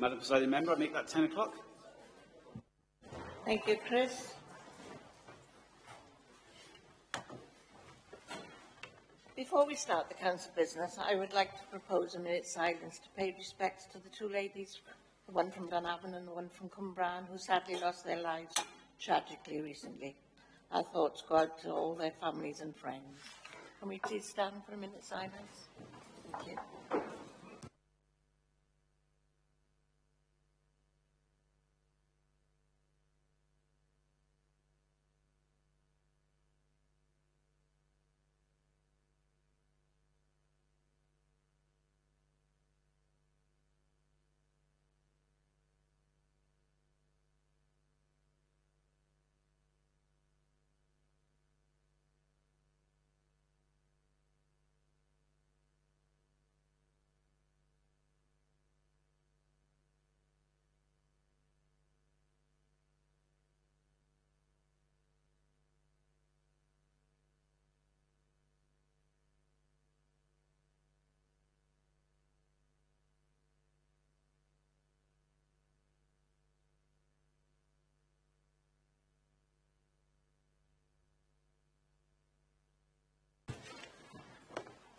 Madam Presiding Member, I make that 10 o'clock. Thank you, Chris. Before we start the council business, I would like to propose a minute's silence to pay respects to the two ladies, the one from Dunavon and the one from Cwmbran, who sadly lost their lives tragically recently. Our thoughts go out to all their families and friends. Can we please stand for a minute's silence? Thank you.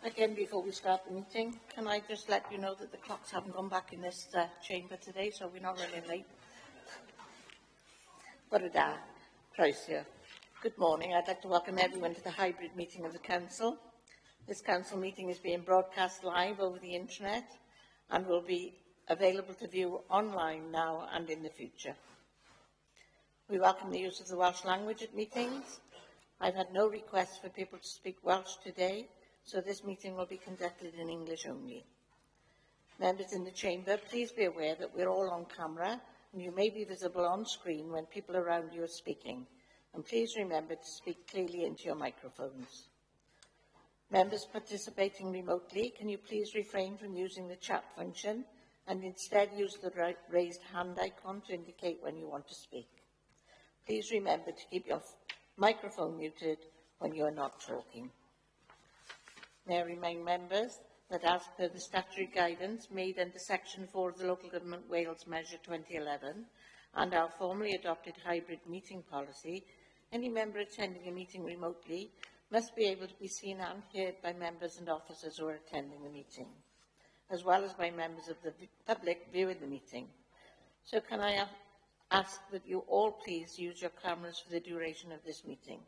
Again, before we start the meeting, can I just let you know that the clocks haven't gone back in this chamber today, so we're not running late. Bore da, croeso. Good morning. I'd like to welcome everyone to the hybrid meeting of the Council. This Council meeting is being broadcast live over the internet and will be available to view online now and in the future. We welcome the use of the Welsh language at meetings. I've had no requests for people to speak Welsh today, so this meeting will be conducted in English only. Members in the chamber, please be aware that we're all on camera and you may be visible on screen when people around you are speaking. And please remember to speak clearly into your microphones. Members participating remotely, can you please refrain from using the chat function and instead use the raised hand icon to indicate when you want to speak. Please remember to keep your microphone muted when you are not talking. May I remind members that as per the statutory guidance made under Section 4 of the Local Government Wales Measure 2011 and our formally adopted hybrid meeting policy, any member attending a meeting remotely must be able to be seen and heard by members and officers who are attending the meeting, as well as by members of the public viewing the meeting. So can I ask that you all please use your cameras for the duration of this meeting.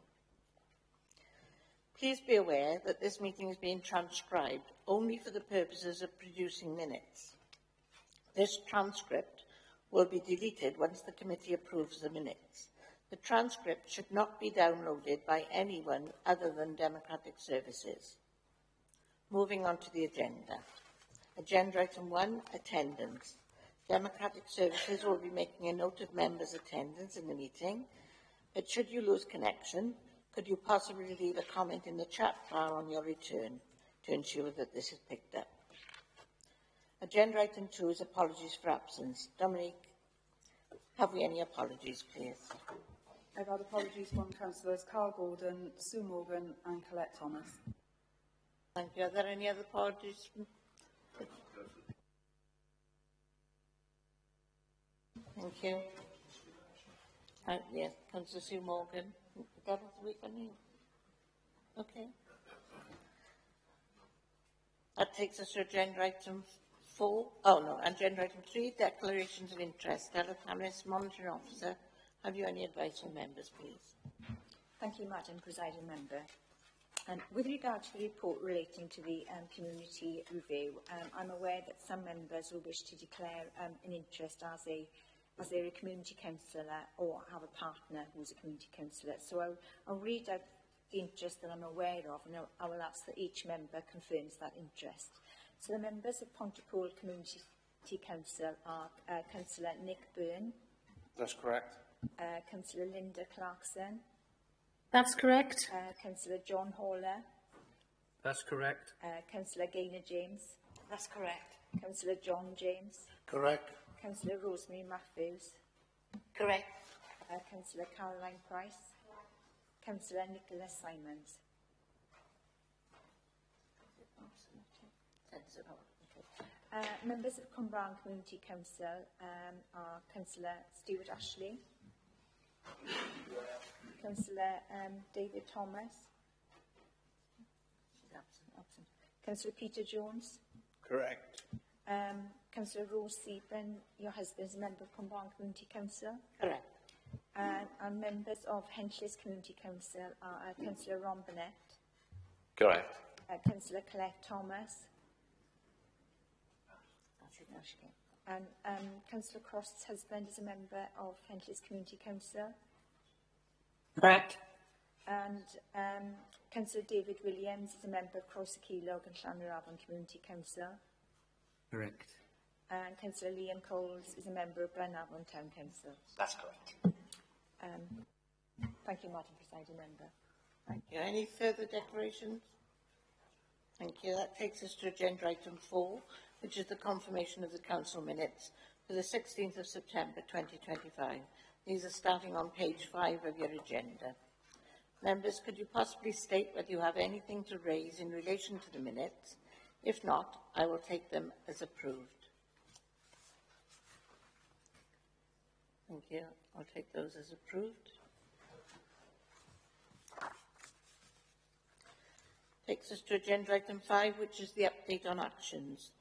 Please be aware that this meeting is being transcribed only for the purposes of producing minutes. This transcript will be deleted once the committee approves the minutes. The transcript should not be downloaded by anyone other than Democratic Services. Moving on to the agenda. Agenda item 1, attendance. Democratic Services will be making a note of members' attendance in the meeting, but should you lose connection, could you possibly leave a comment in the chat bar on your return to ensure that this is picked up? Agenda item 2 is apologies for absence. Dominique, have we any apologies, please? I've had apologies from Councillors Carl Gordon, Sue Morgan and Colette Thomas. Thank you. Are there any other apologies? Thank you. Yes, Councillor Sue Morgan. That was the week on you. Okay. That takes us to agenda item 4. Oh no, agenda item 3, declarations of interest. Stella Thomas, Monitoring Officer. Have you any advice for members, please? Thank you, Madam Presiding Member. With regard to the report relating to the community review, I'm aware that some members will wish to declare an interest as they're a community councillor or have a partner who's a community councillor. So I'll read out the interest that I'm aware of, and I will ask that each member confirms that interest. So the members of Pontypool Community Council are Councillor Nick Byrne. That's correct. Councillor Linda Clarkson. That's correct. Councillor John Haller. That's correct. Councillor Gaynor James. That's correct. Councillor John James. Correct. Councillor Rosemary Matthews. Correct. Councillor Caroline Price. Councillor Nicholas Simons. Members of Cwmbran Community Council are Councillor Stuart Ashley, Councillor David Thomas, absent. Councillor Peter Jones, Correct. Councillor Rose Seaburn, your husband is a member of Cwmbran Community Council. Correct. And members of Henches Community Council are Councillor Ron Burnett, Correct. Councillor Colette Thomas, and Councillor Cross's husband is a member of Henches Community Council, Correct. and Councillor David Williams is a member of Crossakilog and Llanrafon Community Council, Correct. and Councillor Liam Coles is a member of Blaenavon Town Council. That's correct. Thank you, Madam Presiding Member. Thank you. Any further declarations? Thank you. That takes us to agenda item 4, which is the confirmation of the council minutes for the 16th of September 2025. These are starting on page 5 of your agenda. Members, could you possibly state whether you have anything to raise in relation to the minutes? If not, I will take them as approved. Thank you. I'll take those as approved. Takes us to agenda item 5, which is the update on actions.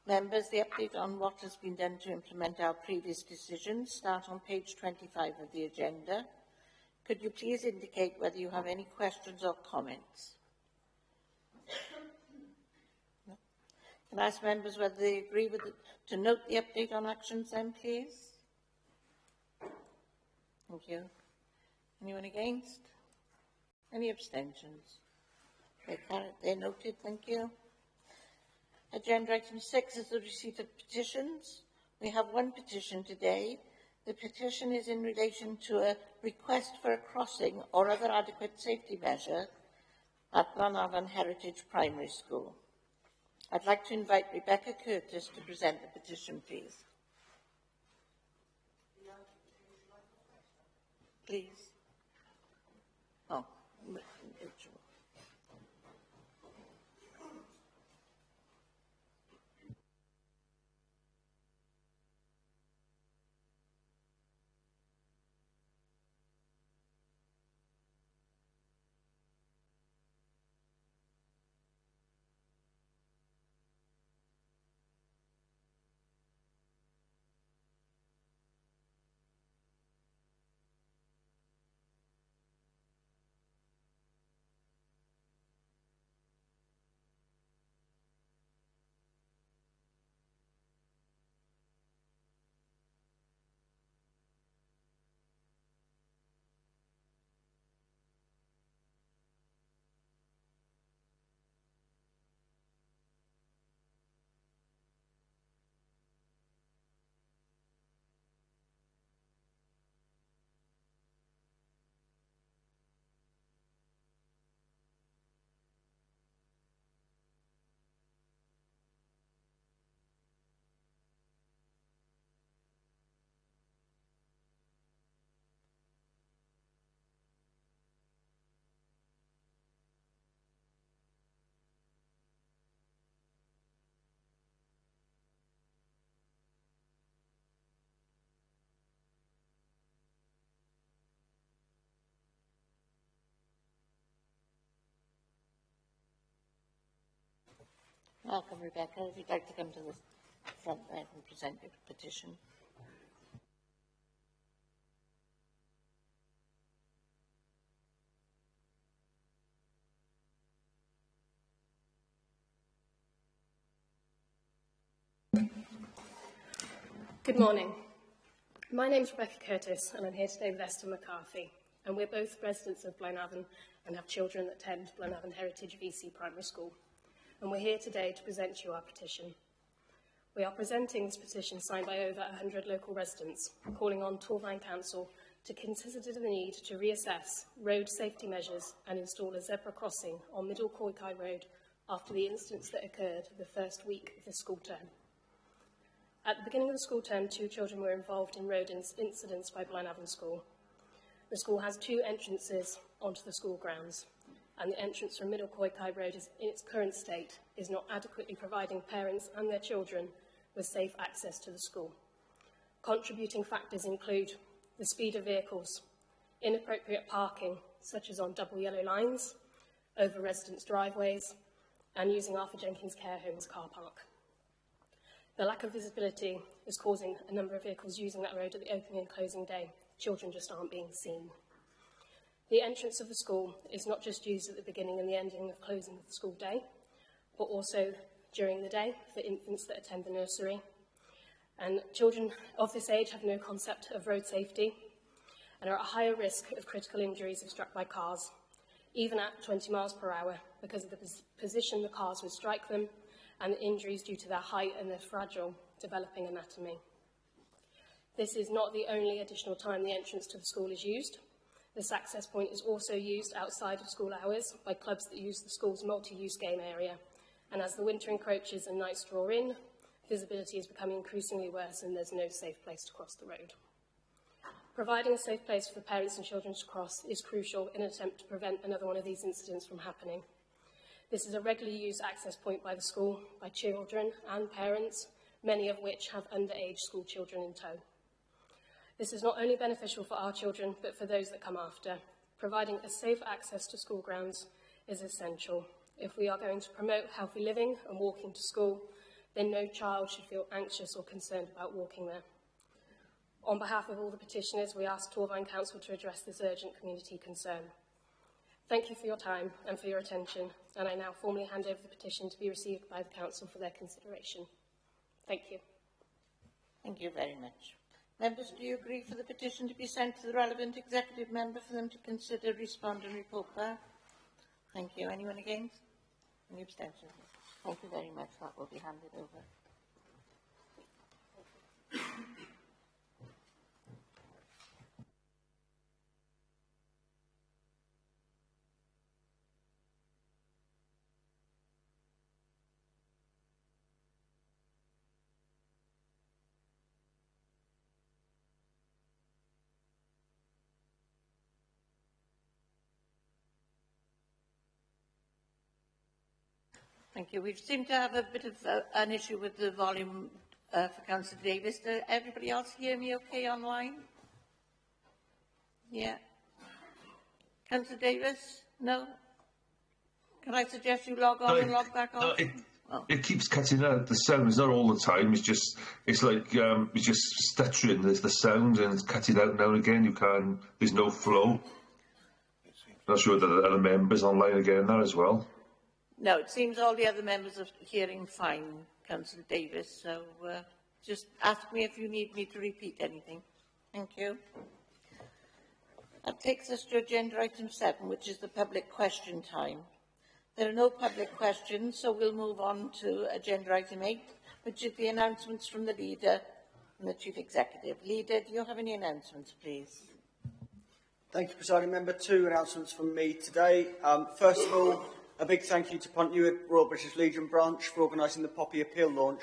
Members, the update on what has been done to implement our previous decisions start on page 25 of the agenda. Could you please indicate whether you have any questions or comments? No. Can I ask members whether they agree with it, to note the update on actions then, please? Thank you. Anyone against? Any abstentions? They're noted, thank you. Agenda item 6 is the receipt of petitions. We have one petition today. The petition is in relation to a request for a crossing or other adequate safety measure at Blaenavon Heritage Primary School. I'd like to invite Rebecca Curtis to present the petition, please. Please. Oh, welcome, Rebecca. If you'd like to come to the front there and present your petition. Good morning. My name's Rebecca Curtis and I'm here today with Esther McCarthy, and we're both residents of Blaenavon and have children that attend Blaenavon Heritage VC Primary School. And we're here today to present you our petition. We are presenting this petition signed by over 100 local residents, calling on Torfaen Council to consider the need to reassess road safety measures and install a zebra crossing on Middle Coykai Road after the incidents that occurred the first week of the school term. At the beginning of the school term, 2 children were involved in road incidents by Blaenavon School. The school has 2 entrances onto the school grounds, and the entrance from Middle Coykai Road is, in its current state is not adequately providing parents and their children with safe access to the school. Contributing factors include the speed of vehicles, inappropriate parking, such as on double yellow lines, over residents' driveways, and using Arthur Jenkins Care Home's car park. The lack of visibility is causing a number of vehicles using that road at the opening and closing day. Children just aren't being seen. The entrance of the school is not just used at the beginning and the ending of closing of the school day, but also during the day for infants that attend the nursery. And children of this age have no concept of road safety and are at a higher risk of critical injuries if struck by cars, even at 20 miles per hour, because of the position the cars would strike them and the injuries due to their height and their fragile developing anatomy. This is not the only additional time the entrance to the school is used. This access point is also used outside of school hours by clubs that use the school's multi-use game area. And as the winter encroaches and nights draw in, visibility is becoming increasingly worse and there's no safe place to cross the road. Providing a safe place for the parents and children to cross is crucial in an attempt to prevent another one of these incidents from happening. This is a regularly used access point by the school, by children and parents, many of which have underage school children in tow. This is not only beneficial for our children, but for those that come after. Providing a safe access to school grounds is essential. If we are going to promote healthy living and walking to school, then no child should feel anxious or concerned about walking there. On behalf of all the petitioners, we ask Torfaen Council to address this urgent community concern. Thank you for your time and for your attention, and I now formally hand over the petition to be received by the Council for their consideration. Thank you. Thank you very much. Members, do you agree for the petition to be sent to the relevant executive member for them to consider, respond and report back? Thank you. Anyone against? Any abstentions? Thank you very much. That will be handed over. Thank you. We seem to have a bit of an issue with the volume for Councillor Davis. Does everybody else hear me okay online? Yeah. Councillor Davis? No? Can I suggest you log on and log back on? It keeps cutting out. The sound is not all the time. It's just stuttering. There's the sound and it's cutting out now and again. You can't. There's no flow. Not sure that the other members online are getting that as well. No, it seems all the other members are hearing fine, Councillor Davis, so just ask me if you need me to repeat anything. Thank you. That takes us to agenda item 7, which is the public question time. There are no public questions, so we'll move on to agenda item 8, which is the announcements from the Leader and the Chief Executive. Leader, do you have any announcements, please? Thank you, Presiding Member. 2 announcements from me today. First of all, a big thank you to Pontnewydd Royal British Legion branch for organising the Poppy Appeal launch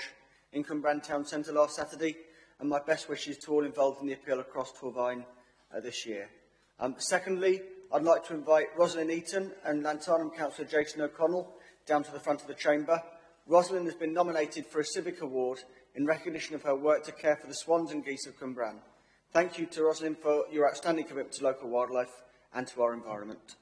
in Cwmbran Town Centre last Saturday, and my best wishes to all involved in the appeal across Torfaen this year. Secondly, I'd like to invite Rosalind Eaton and Llantarnam Councillor Jason O'Connell down to the front of the chamber. Rosalind has been nominated for a Civic Award in recognition of her work to care for the swans and geese of Cwmbran. Thank you to Rosalind for your outstanding commitment to local wildlife and to our environment.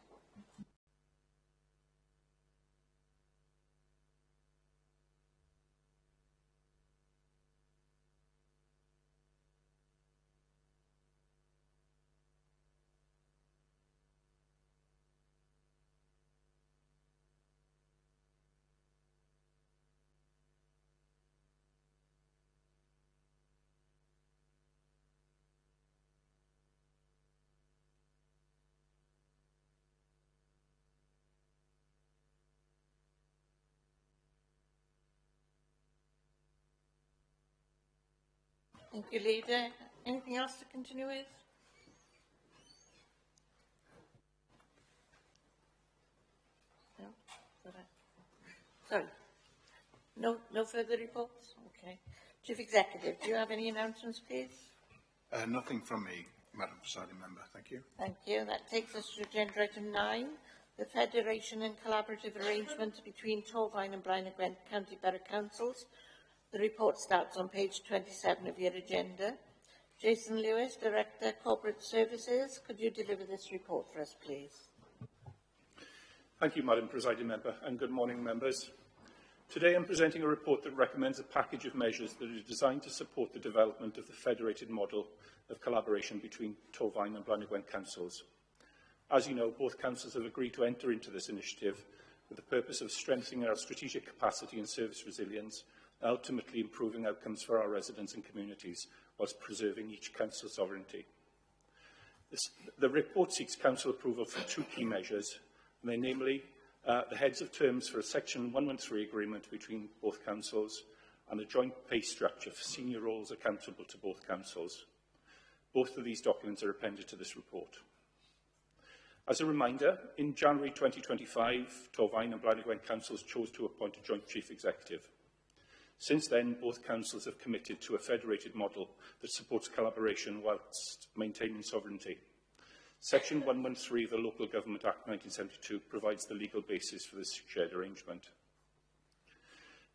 Thank you, Leader. Anything else to continue with? No? Sorry. No further reports? Okay. Chief Executive, do you have any announcements, please? Nothing from me, Madam Presiding Member. Thank you. Thank you. That takes us to agenda item 9, the federation and collaborative arrangement between Torfaen and Blaen and Gwent County Borough Councils. The report starts on page 27 of your agenda. Jason Lewis, Director, Corporate Services, could you deliver this report for us, please? Thank you, Madam Presiding Member, and good morning, members. Today I'm presenting a report that recommends a package of measures that are designed to support the development of the federated model of collaboration between Torfaen and Blaen and Gwent councils. As you know, both councils have agreed to enter into this initiative with the purpose of strengthening our strategic capacity and service resilience, and ultimately improving outcomes for our residents and communities, whilst preserving each council's sovereignty. The report seeks council approval for two key measures, and they're namely the heads of terms for a Section 113 agreement between both councils and a joint pay structure for senior roles accountable to both councils. Both of these documents are appended to this report. As a reminder, in January 2025, Torfaen and Blaen and Gwent councils chose to appoint a joint chief executive. Since then, both councils have committed to a federated model that supports collaboration whilst maintaining sovereignty. Section 113 of the Local Government Act 1972 provides the legal basis for this shared arrangement.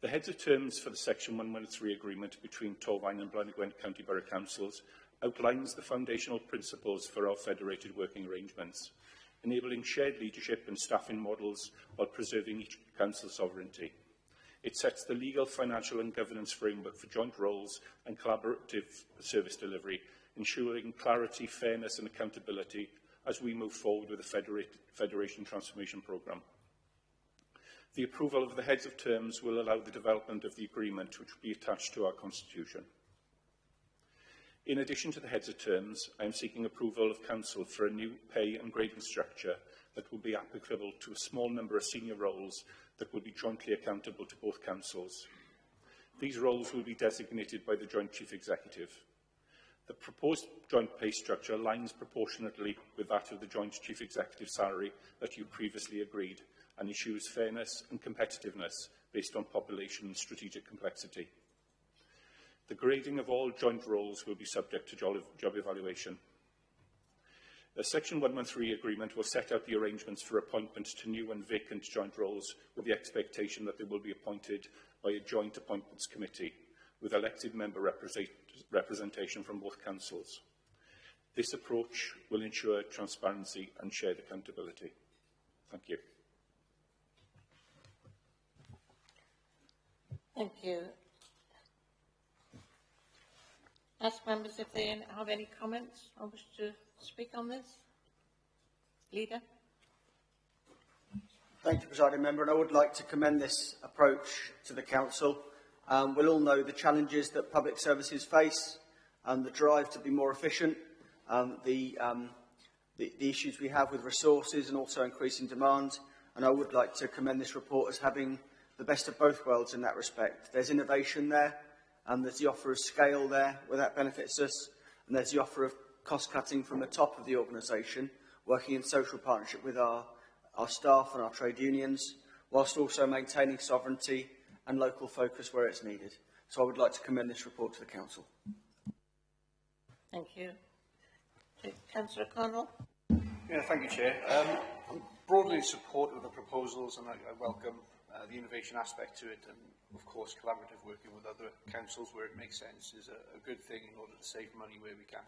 The heads of terms for the Section 113 agreement between Torfaen and Blaen and Gwent County Borough Councils outlines the foundational principles for our federated working arrangements, enabling shared leadership and staffing models while preserving each council's sovereignty. It sets the legal, financial and governance framework for joint roles and collaborative service delivery, ensuring clarity, fairness and accountability as we move forward with the Federation Transformation Programme. The approval of the heads of terms will allow the development of the agreement, which will be attached to our Constitution. In addition to the heads of terms, I am seeking approval of Council for a new pay and grading structure that will be applicable to a small number of senior roles that will be jointly accountable to both councils. These roles will be designated by the Joint Chief Executive. The proposed joint pay structure aligns proportionately with that of the Joint Chief Executive salary that you previously agreed and ensures fairness and competitiveness based on population and strategic complexity. The grading of all joint roles will be subject to job evaluation. The Section 113 agreement will set out the arrangements for appointment to new and vacant joint roles with the expectation that they will be appointed by a joint appointments committee with elected member representation from both councils. This approach will ensure transparency and shared accountability. Thank you. Thank you. Ask members if they have any comments or wish to speak on this. Leader. Thank you, Presiding Member, and I would like to commend this approach to the Council. We'll all know the challenges that public services face, the drive to be more efficient, the issues we have with resources and also increasing demand, and I would like to commend this report as having the best of both worlds in that respect. There's innovation there, and there's the offer of scale there where that benefits us, and there's the offer of cost-cutting from the top of the organisation, working in social partnership with our staff and our trade unions, whilst also maintaining sovereignty and local focus where it's needed. So I would like to commend this report to the Council. Thank you. Councillor Connell. Yeah, thank you, Chair. I'm broadly in support of the proposals, and I welcome the innovation aspect to it, and of course collaborative working with other councils where it makes sense is a good thing in order to save money where we can.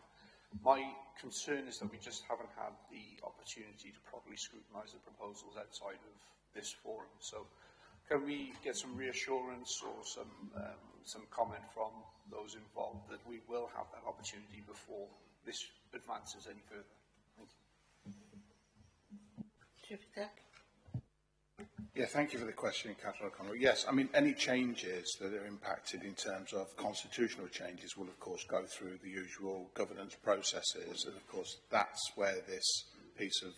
My concern is that we just haven't had the opportunity to properly scrutinise the proposals outside of this forum. So can we get some reassurance or some comment from those involved that we will have that opportunity before this advances any further? Thank you. Chief Exec. Yeah, thank you for the question, Councillor O'Connell. Yes, I mean, any changes that are impacted in terms of constitutional changes will, of course, go through the usual governance processes, and, of course, that's where this piece of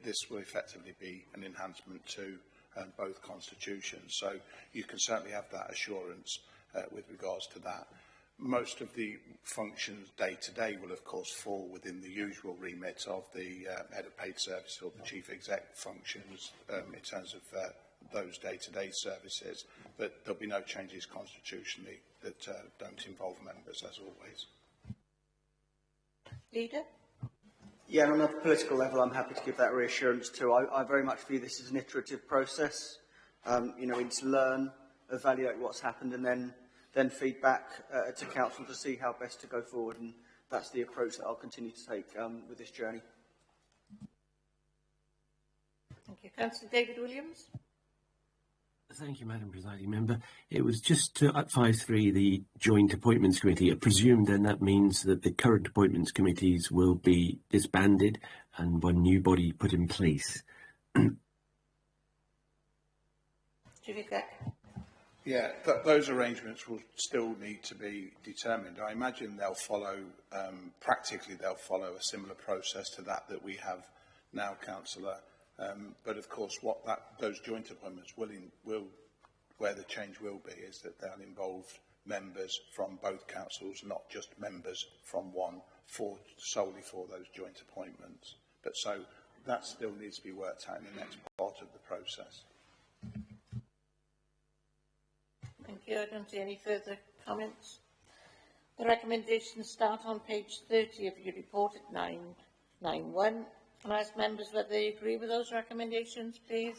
this will effectively be an enhancement to both constitutions. So you can certainly have that assurance with regards to that. Most of the functions day-to-day will, of course, fall within the usual remit of the head of paid service or the chief exec functions in terms of those day-to-day services. But there'll be no changes constitutionally that don't involve members, as always. Leader? Yeah, and on a political level, I'm happy to give that reassurance too. I very much view this as an iterative process. You know, we need to learn, evaluate what's happened, and then feedback to council to see how best to go forward. And that's the approach that I'll continue to take with this journey. Thank you. Councillor David Williams. Thank you, Madam Presiding Member. It was just to advise the Joint Appointments Committee. I presume then that means that the current appointments committees will be disbanded and one new body put in place. Yeah, those arrangements will still need to be determined. I imagine they'll follow, practically they'll follow a similar process to that we have now, Councillor. But of course, what those joint appointments will, where the change will be, is that they'll involve members from both councils, not just members from one, solely for those joint appointments. But so that still needs to be worked out in the next part of the process. Thank you. I don't see any further comments. The recommendations start on page 30 of your report at 991. Can I ask members whether they agree with those recommendations, please?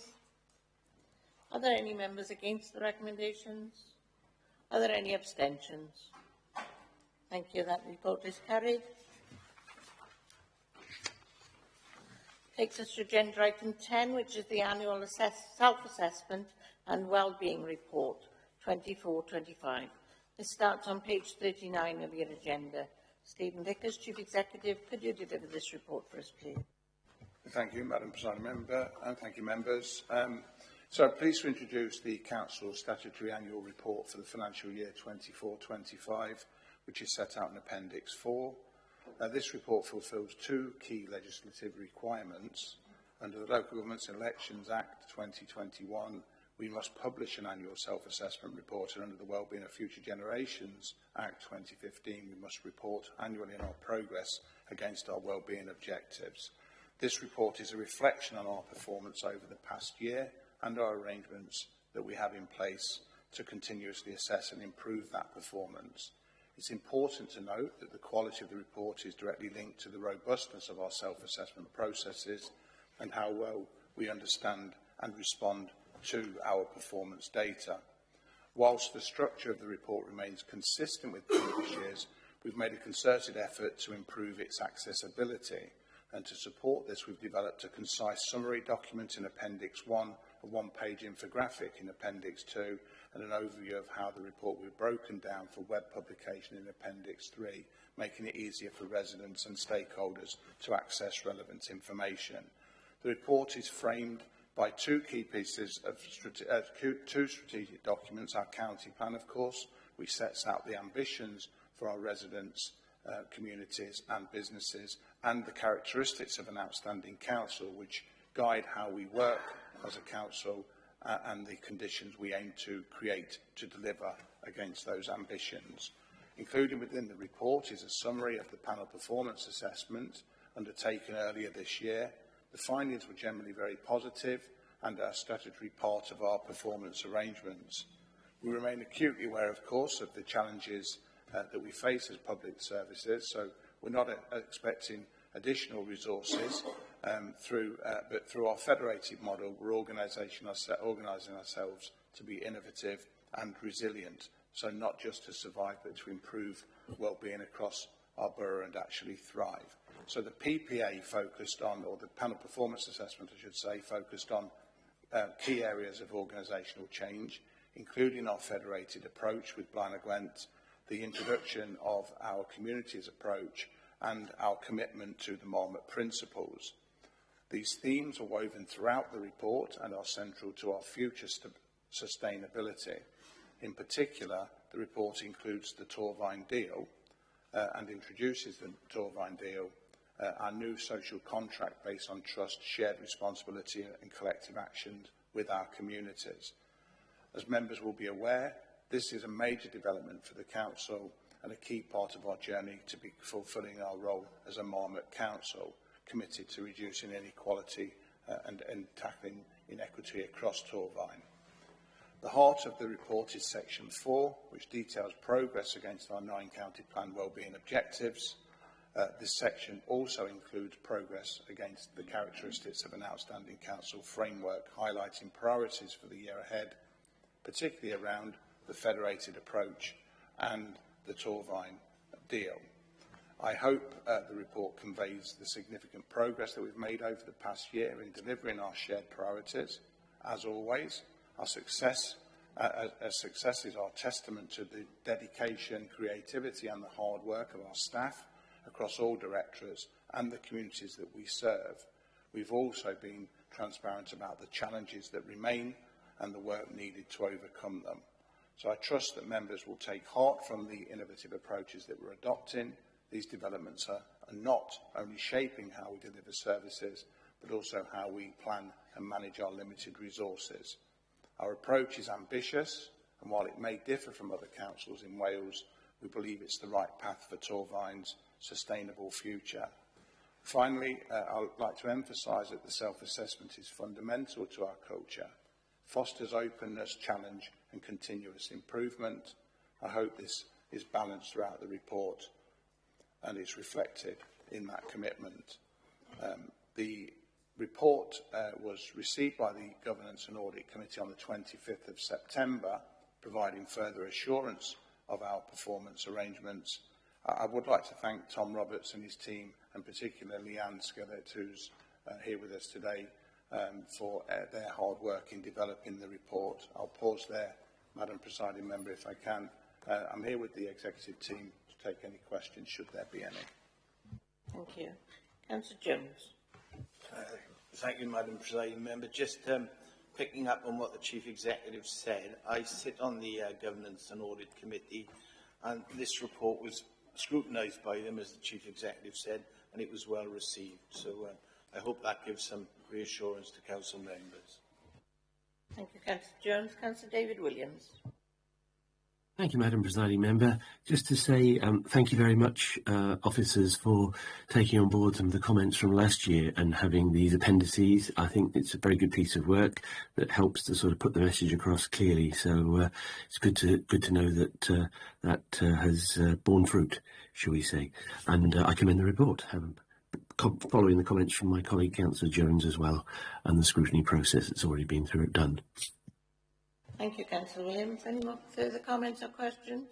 Are there any members against the recommendations? Are there any abstentions? Thank you. That report is carried. Takes us to agenda item 10, which is the annual self-assessment and wellbeing report 24-25. This starts on page 39 of your agenda. Stephen Vickers, Chief Executive, could you deliver this report for us, please? Thank you, Madam Presiding Member, and thank you, members. So I'm pleased to introduce the Council's statutory annual report for the financial year 24-25, which is set out in Appendix 4. This report fulfils two key legislative requirements. Under the Local Governments and Elections Act 2021, we must publish an annual self-assessment report, and under the Wellbeing of Future Generations Act 2015, we must report annually on our progress against our wellbeing objectives. This report is a reflection on our performance over the past year and our arrangements that we have in place to continuously assess and improve that performance. It's important to note that the quality of the report is directly linked to the robustness of our self-assessment processes and how well we understand and respond to our performance data. Whilst the structure of the report remains consistent with previous years, we've made a concerted effort to improve its accessibility. And to support this, we've developed a concise summary document in Appendix 1, a one-page infographic in Appendix 2, and an overview of how the report will be broken down for web publication in Appendix 3, making it easier for residents and stakeholders to access relevant information. The report is framed by two key pieces of two strategic documents: our county plan, of course, which sets out the ambitions for our residents, communities and businesses, and the characteristics of an outstanding council, which guide how we work as a council and the conditions we aim to create to deliver against those ambitions. Included within the report is a summary of the panel performance assessment undertaken earlier this year. The findings were generally very positive and are a statutory part of our performance arrangements. We remain acutely aware, of course, of the challenges that we face as public services, so we're not expecting additional resources but through our federated model, we're organising ourselves to be innovative and resilient, so not just to survive but to improve well-being across our borough and actually thrive. So the PPA focused on, or the panel performance assessment, I should say, focused on key areas of organisational change, including our federated approach with Blaenau Gwent, the introduction of our communities approach, and our commitment to the Marmot principles. These themes are woven throughout the report and are central to our future sustainability. In particular, the report includes the Torvine Deal and introduces the Torvine Deal, our new social contract based on trust, shared responsibility and collective action with our communities. As members will be aware, this is a major development for the Council and a key part of our journey to be fulfilling our role as a Marmot Council, committed to reducing inequality and tackling inequity across Torvine. The heart of the report is section 4, which details progress against our 9-county plan wellbeing objectives. This section also includes progress against the characteristics of an outstanding council framework, highlighting priorities for the year ahead, particularly around the federated approach and the Torvine deal. I hope the report conveys the significant progress that we've made over the past year in delivering our shared priorities. As always, our success is our testament to the dedication, creativity and the hard work of our staff across all directorates and the communities that we serve. We've also been transparent about the challenges that remain and the work needed to overcome them. So I trust that members will take heart from the innovative approaches that we're adopting. These developments are not only shaping how we deliver services, but also how we plan and manage our limited resources. Our approach is ambitious, and while it may differ from other councils in Wales, we believe it's the right path for Torvine's sustainable future. Finally, I would like to emphasise that the self-assessment is fundamental to our culture, fosters openness, challenge and continuous improvement. I hope this is balanced throughout the report and is reflected in that commitment. The report was received by the Governance and Audit Committee on the 25th of September, providing further assurance of our performance arrangements. I would like to thank Tom Roberts and his team, and particularly Leanne Skellett, who's here with us today, for their hard work in developing the report. I'll pause there, Madam Presiding Member, if I can. I'm here with the executive team to take any questions, should there be any. Thank you. Councillor Jones. Thank you, Madam Presiding Member. Just picking up on what the Chief Executive said, I sit on the Governance and Audit Committee, and this report was scrutinised by them, as the Chief Executive said, and it was well received. So I hope that gives some reassurance to Council members. Thank you, Councillor Jones. Councillor David Williams. Thank you, Madam Presiding Member. Just to say thank you very much, officers, for taking on board some of the comments from last year and having these appendices. I think it's a very good piece of work that helps to sort of put the message across clearly. So it's good to know that that has borne fruit, shall we say. And I commend the report, following the comments from my colleague Councillor Jones as well, and the scrutiny process that's already been through it done. Thank you, Councillor Williams. Any more further comments or questions?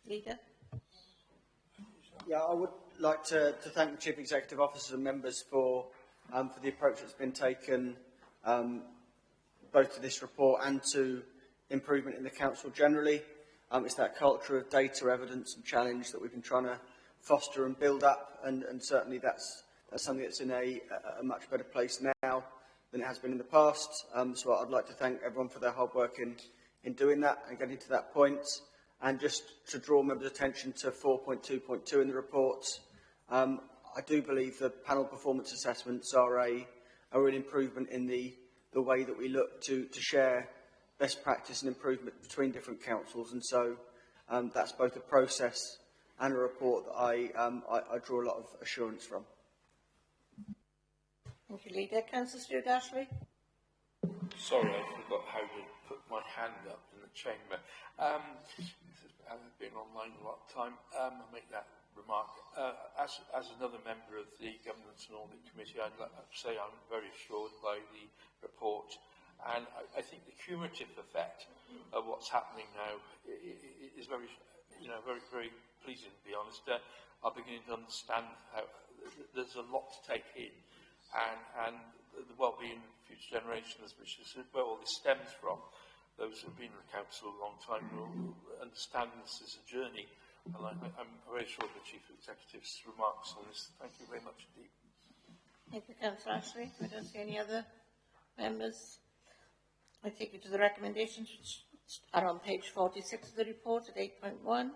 Leader? Yeah, I would like to thank the Chief Executive Officer and members for the approach that's been taken both to this report and to improvement in the Council generally. It's that culture of data, evidence and challenge that we've been trying to foster and build up, and certainly that's something that's in a much better place now than it has been in the past. So I'd like to thank everyone for their hard work in doing that and getting to that point. And just to draw members' attention to 4.2.2 in the report, I do believe the panel performance assessments are a real improvement in the way that we look to share best practice and improvement between different councils. And so that's both a process and a report that I draw a lot of assurance from. Thank you, Leader. Councillor Stuart Ashley. Sorry, I forgot how to put my hand up in the chamber. I haven't been online a lot of time. I'll make that remark. As another member of the Governance and Audit Committee, I'd like to say I'm very assured by the report. And I think the cumulative effect of what's happening now is very, very pleasing, to be honest. I'm beginning to understand how there's a lot to take in. And the well-being of future generations, which is where all this stems from. Those who have been in the council a long time will understand this as a journey, and I'm very sure of the Chief Executive's remarks on this. Thank you very much indeed. Thank you, Councillor Ashley. I don't see any other members. I take you to the recommendations, which are on page 46 of the report at 8.1.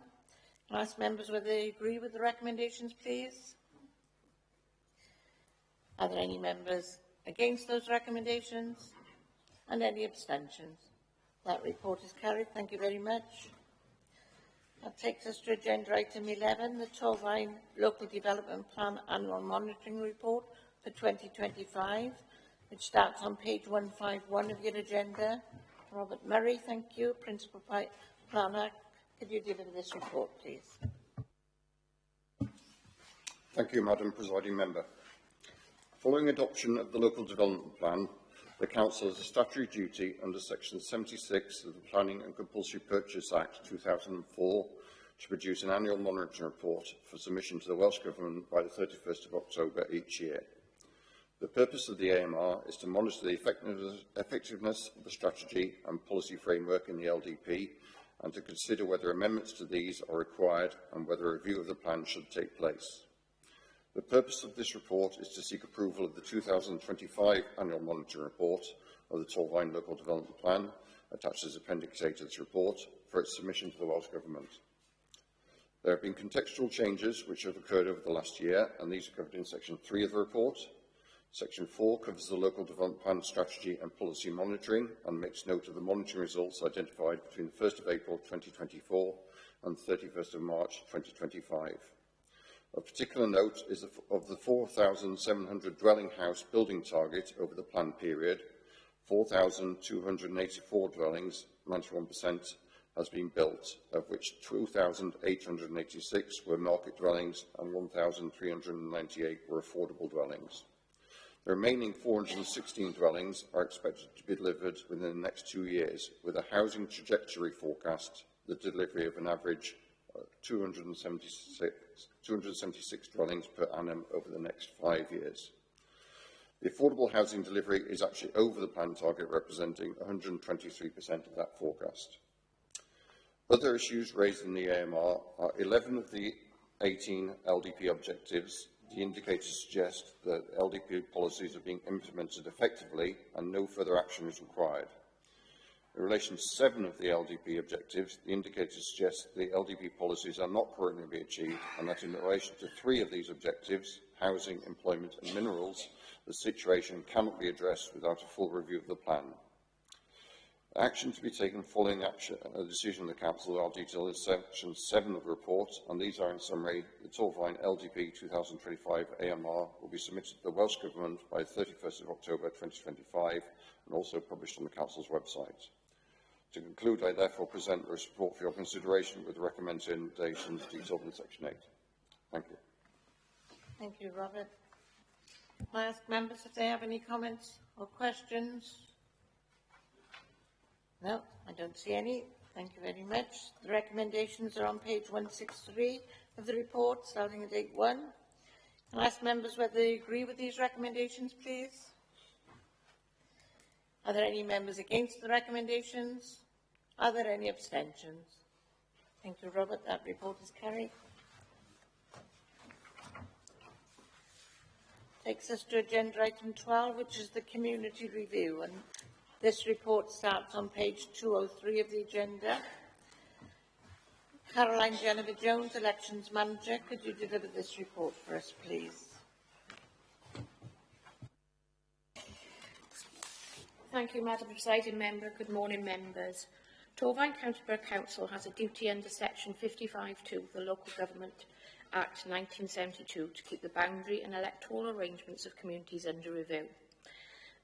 I'll ask members whether they agree with the recommendations, please. Are there any members against those recommendations? And any abstentions? That report is carried. Thank you very much. That takes us to agenda item 11, the Torvine Local Development Plan Annual Monitoring Report for 2025, which starts on page 151 of your agenda. Robert Murray, thank you. Principal Planner, could you deliver this report, please? Thank you, Madam Presiding Member. Following adoption of the Local Development Plan, the Council has a statutory duty under Section 76 of the Planning and Compulsory Purchase Act 2004 to produce an annual monitoring report for submission to the Welsh Government by the 31st of October each year. The purpose of the AMR is to monitor the effectiveness of the strategy and policy framework in the LDP and to consider whether amendments to these are required and whether a review of the plan should take place. The purpose of this report is to seek approval of the 2025 Annual Monitoring Report of the Torfaen Local Development Plan, attached as Appendix A to this report, for its submission to the Welsh Government. There have been contextual changes which have occurred over the last year, and these are covered in Section 3 of the report. Section 4 covers the Local Development Plan strategy and policy monitoring and makes note of the monitoring results identified between the 1st of April 2024 and the 31st of March 2025. Of particular note is of the 4,700 dwelling house building target over the planned period, 4,284 dwellings, 91%, has been built, of which 2,886 were market dwellings and 1,398 were affordable dwellings. The remaining 416 dwellings are expected to be delivered within the next 2 years, with a housing trajectory forecast, the delivery of an average 276 dwellings per annum over the next 5 years. The affordable housing delivery is actually over the planned target, representing 123% of that forecast. Other issues raised in the AMR are 11 of the 18 LDP objectives. The indicators suggest that LDP policies are being implemented effectively and no further action is required. In relation to 7 of the LDP objectives, the indicators suggest that the LDP policies are not currently being achieved and that in relation to 3 of these objectives, housing, employment and minerals, the situation cannot be addressed without a full review of the plan. Action to be taken following a decision of the Council are detailed in Section 7 of the report, and these are in summary: the Torfaen LDP 2025 AMR will be submitted to the Welsh Government by the 31st of October 2025 and also published on the Council's website. To conclude, I therefore present this report for your consideration with recommendations detailed in Section 8. Thank you. Thank you, Robert. I ask members if they have any comments or questions. No, I don't see any. Thank you very much. The recommendations are on page 163 of the report, starting at 8.1. I'll ask members whether they agree with these recommendations, please. Are there any members against the recommendations? Are there any abstentions? Thank you, Robert. That report is carried. Takes us to agenda item 12, which is the community review. And this report starts on page 203 of the agenda. Caroline Jennifer-Jones, Elections Manager, could you deliver this report for us, please? Thank you, Madam Presiding Member. Good morning, members. Torfaen County Borough Council has a duty under Section 55(2) of the Local Government Act 1972 to keep the boundary and electoral arrangements of communities under review.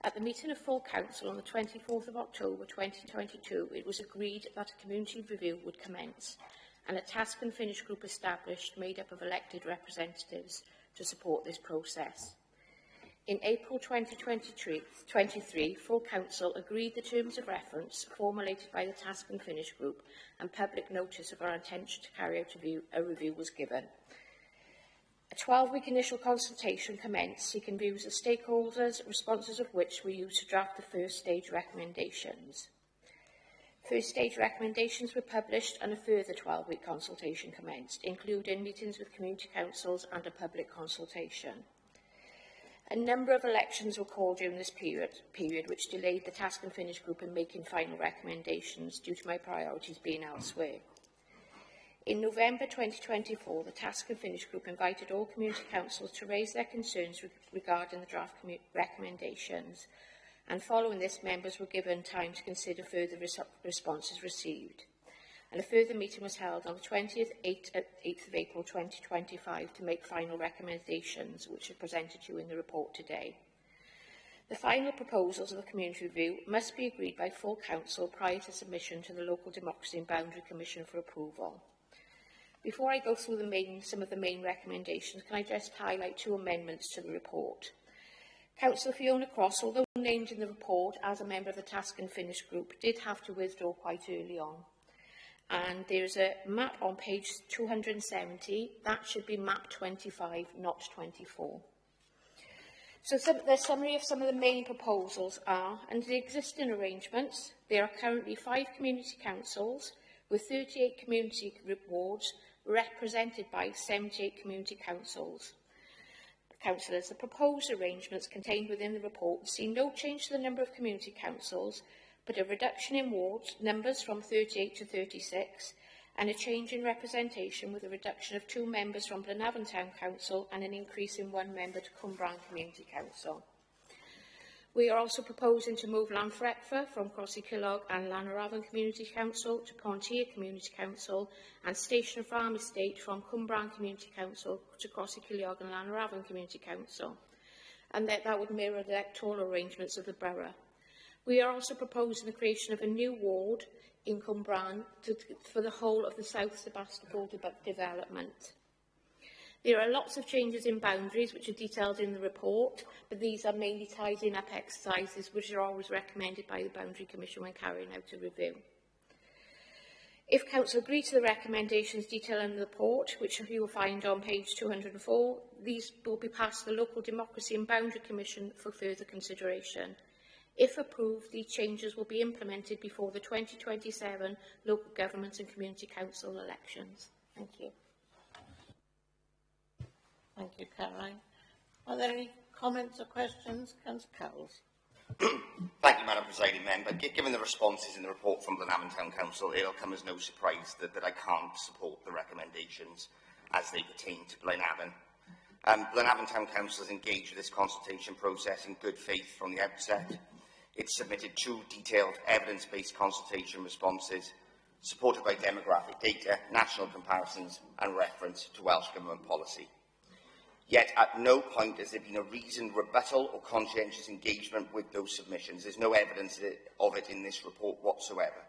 At the meeting of full council on the 24th of October 2022, it was agreed that a community review would commence and a task and finish group established made up of elected representatives to support this process. In April 2023, full council agreed the terms of reference formulated by the task and finish group, and public notice of our intention to carry out a review was given. A 12-week initial consultation commenced, seeking views of stakeholders, responses of which were used to draft the first stage recommendations. First stage recommendations were published and a further 12-week consultation commenced, including meetings with community councils and a public consultation. A number of elections were called during this period which delayed the task and finish group in making final recommendations due to my priorities being elsewhere. In November 2024, the task and finish group invited all community councils to raise their concerns regarding the draft recommendations, and following this, members were given time to consider further responses received. And a further meeting was held on the 8th of April 2025 to make final recommendations, which are presented to you in the report today. The final proposals of the community review must be agreed by full council prior to submission to the Local Democracy and Boundary Commission for approval. Before I go through some of the main recommendations, can I just highlight 2 amendments to the report? Councillor Fiona Cross, although named in the report as a member of the Task and Finish group, did have to withdraw quite early on. And there's a map on page 270. That should be map 25, not 24. So the summary of some of the main proposals are, under the existing arrangements, there are currently 5 community councils with 38 community wards represented by 78 community councillors. The proposed arrangements contained within the report see no change to the number of community councils, but a reduction in wards numbers from 38 to 36, and a change in representation with a reduction of 2 members from Blenavon Town Council and an increase in 1 member to Cwmbran Community Council. We are also proposing to move Lanfrecfa from Crossy Cillog and Llanarafon Community Council to Pontier Community Council, and Station Farm Estate from Cwmbran Community Council to Crossy Cillog and Llanarafon Community Council, and that would mirror the electoral arrangements of the borough. We are also proposing the creation of a new ward in Cwmbran for the whole of the South Sebastopol development. There are lots of changes in boundaries which are detailed in the report, but these are mainly tidying up exercises which are always recommended by the Boundary Commission when carrying out a review. If Council agree to the recommendations detailed in the report, which you will find on page 204, these will be passed to the Local Democracy and Boundary Commission for further consideration. If approved, these changes will be implemented before the 2027 local government and community council elections. Thank you. Thank you, Caroline. Are there any comments or questions? Councillor Cowles. Thank you, Madam Presiding Member. Given the responses in the report from Blenavon Town Council, it'll come as no surprise that I can't support the recommendations as they pertain to Blenavon. Blenavon Town Council has engaged with this consultation process in good faith from the outset. It's submitted 2 detailed evidence-based consultation responses, supported by demographic data, national comparisons and reference to Welsh Government policy. Yet at no point has there been a reasoned rebuttal or conscientious engagement with those submissions. There's no evidence of it in this report whatsoever.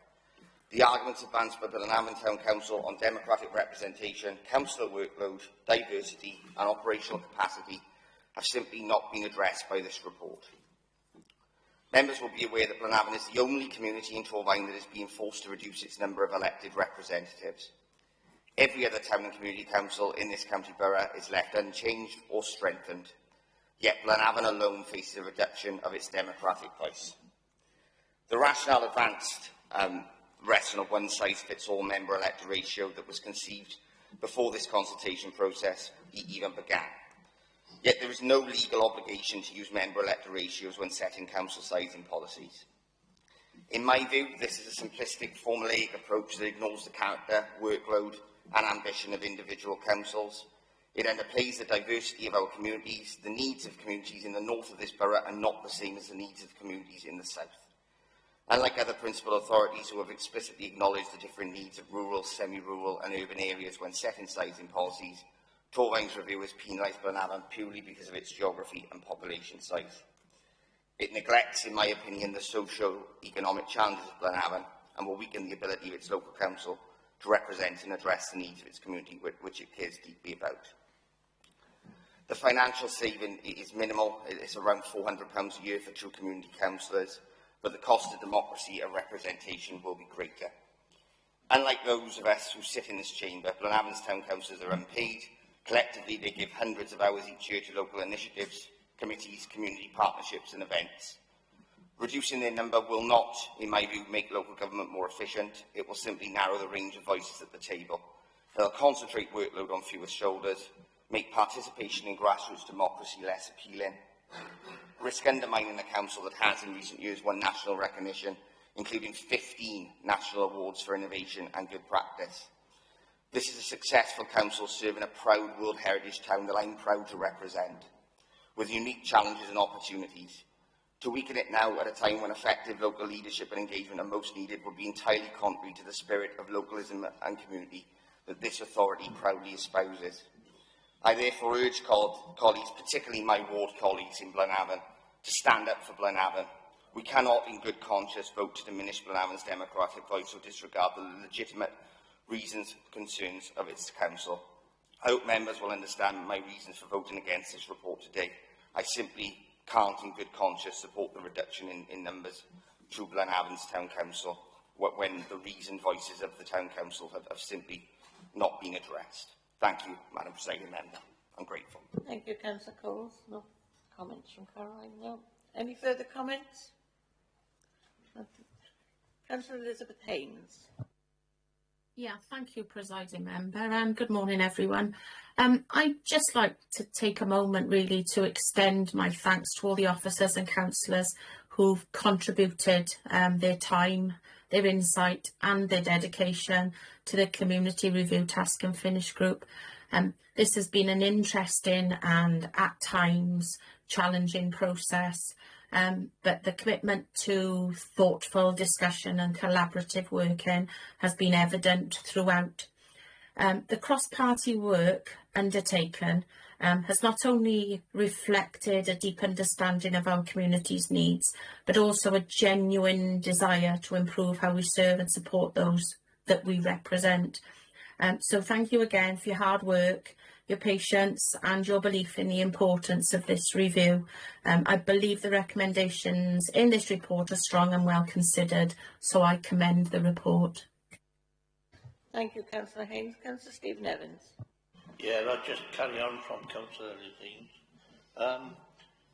The arguments advanced by Blenavon Town Council on democratic representation, councillor workload, diversity and operational capacity have simply not been addressed by this report. Members will be aware that Blenavon is the only community in Torfaen that is being forced to reduce its number of elected representatives. Every other town and community council in this county borough is left unchanged or strengthened, yet Blenavon alone faces a reduction of its democratic voice. The rationale advanced rests on a one-size-fits-all member-elected ratio that was conceived before this consultation process even began. Yet there is no legal obligation to use member-elected ratios when setting council sizing policies. In my view, this is a simplistic, formulaic approach that ignores the character, workload and ambition of individual councils. It underplays the diversity of our communities. The needs of communities in the north of this borough are not the same as the needs of communities in the south. Unlike other principal authorities who have explicitly acknowledged the different needs of rural, semi-rural and urban areas when setting sizing policies, Torfaen's review has penalised Blenavon purely because of its geography and population size. It neglects, in my opinion, the socio-economic challenges of Blenavon and will weaken the ability of its local council to represent and address the needs of its community, which it cares deeply about. The financial saving is minimal. It's around £400 a year for 2 community councillors, but the cost of democracy and representation will be greater. Unlike those of us who sit in this chamber, Blenavon's town councillors are unpaid. Collectively, they give hundreds of hours each year to local initiatives, committees, community partnerships and events. Reducing their number will not, in my view, make local government more efficient. It will simply narrow the range of voices at the table. It will concentrate workload on fewer shoulders, make participation in grassroots democracy less appealing, risk undermining the council that has in recent years won national recognition, including 15 national awards for innovation and good practice. This is a successful council serving a proud World Heritage town that I'm proud to represent, with unique challenges and opportunities. To weaken it now at a time when effective local leadership and engagement are most needed would be entirely contrary to the spirit of localism and community that this authority proudly espouses. I therefore urge colleagues, particularly my ward colleagues in Blenavon, to stand up for Blenavon. We cannot, in good conscience, vote to diminish Blenavon's democratic voice or disregard the legitimate reasons and concerns of its council. I hope members will understand my reasons for voting against this report today. I simply can't, in good conscience, support the reduction in numbers to Blaenavon's Town Council when the reasoned voices of the Town Council have simply not been addressed. Thank you, Madam Presiding Member. I'm grateful. Thank you, Councillor Coles. No comments from Caroline, no. Any further comments? Councillor Elizabeth Haynes. Yeah, thank you, Presiding Member, and good morning, everyone. I'd just like to take a moment really to extend my thanks to all the officers and councillors who've contributed their time, their insight and their dedication to the Community Review Task and Finish Group. This has been an interesting and at times challenging process, but the commitment to thoughtful discussion and collaborative working has been evident throughout. The cross-party work undertaken has not only reflected a deep understanding of our community's needs, but also a genuine desire to improve how we serve and support those that we represent. So thank you again for your hard work, your patience and your belief in the importance of this review. I believe the recommendations in this report are strong and well considered, so I commend the report. Thank you, Councillor Haynes. Councillor Stephen Evans. Yeah, I'll just carry on from Councillor Haynes.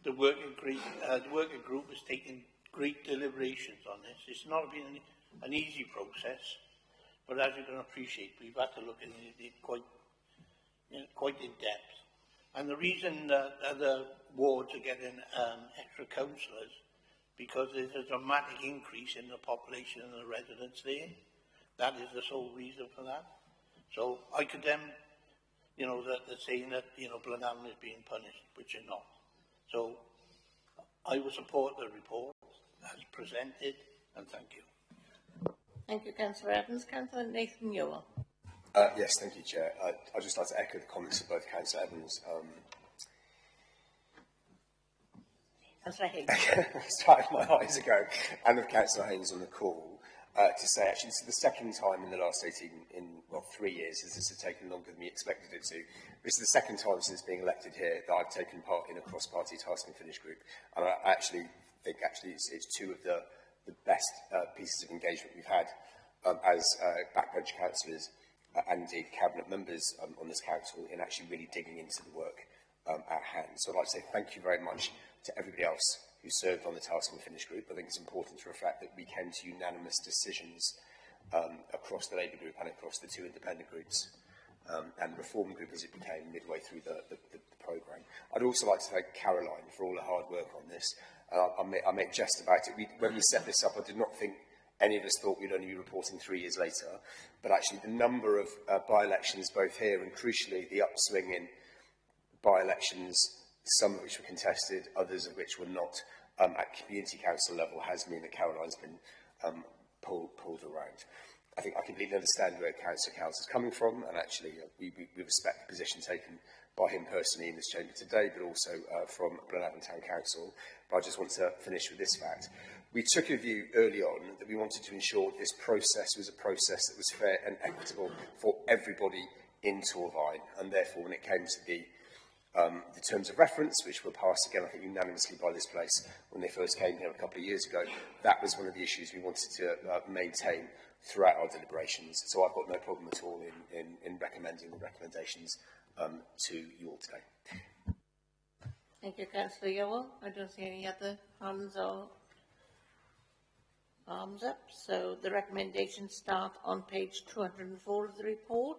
The working group has taken great deliberations on this. It's not been an easy process, but as you can appreciate, we've had to look at it quite in depth. And the reason that other wards are getting extra councillors, because there's a dramatic increase in the population and the residents there. That is the sole reason for that. So I condemn, that they're saying that, Blaenavon is being punished, which is not. So I will support the report as presented, and thank you. Thank you, Councillor Evans. Councillor Nathan Ewell. Yes, thank you, Chair. I'd just like to echo the comments of both Councillor Evans. Councillor Haynes. Starting my eyes ago, and of Councillor Haynes on the call. To say, actually, this is the second time in the last 3 years, as this has taken longer than we expected it to. This is the second time since being elected here that I've taken part in a cross-party task and finish group. And I actually think it's two of the best pieces of engagement we've had as backbench councillors and indeed cabinet members on this council in actually really digging into the work at hand. So I'd like to say thank you very much to everybody else who served on the task and finish group. I think it's important to reflect that we came to unanimous decisions across the Labour group and across the two independent groups and the Reform group as it became midway through the programme. I'd also like to thank Caroline for all her hard work on this. I make jest about it. When we set this up, I did not think any of us thought we'd only be reporting 3 years later, but actually the number of by-elections both here and crucially the upswing in by-elections, some of which were contested, others of which were not, at community council level has meant that Caroline's been pulled around. I think I completely understand where Councillor Cowles is coming from, and actually we respect the position taken by him personally in this chamber today, but also from Blaenavon Town Council. But I just want to finish with this fact. We took a view early on that we wanted to ensure this process was a process that was fair and equitable for everybody in Torvine, and therefore when it came to the terms of reference, which were passed again, I think, unanimously by this place when they first came here a couple of years ago, that was one of the issues we wanted to maintain throughout our deliberations. So I've got no problem at all in recommending the recommendations to you all today. Thank you, Councillor Ewell. I don't see any other hands or arms up. So the recommendations start on page 204 of the report.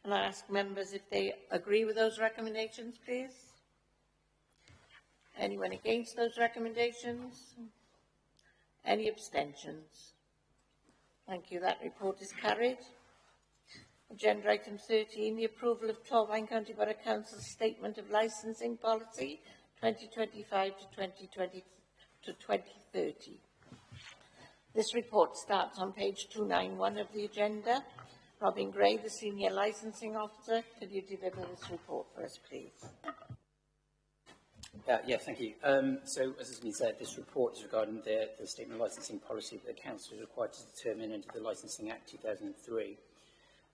Can I ask members if they agree with those recommendations, please? Anyone against those recommendations? Any abstentions? Thank you. That report is carried. Agenda item 13, the approval of Torvine County Borough Council's Statement of Licensing Policy 2025 to 2030. This report starts on page 291 of the agenda. Robin Gray, the Senior Licensing Officer, could you deliver this report for us, please? Yeah, thank you. So, as has been said, this report is regarding the statement of licensing policy that the Council is required to determine under the Licensing Act 2003.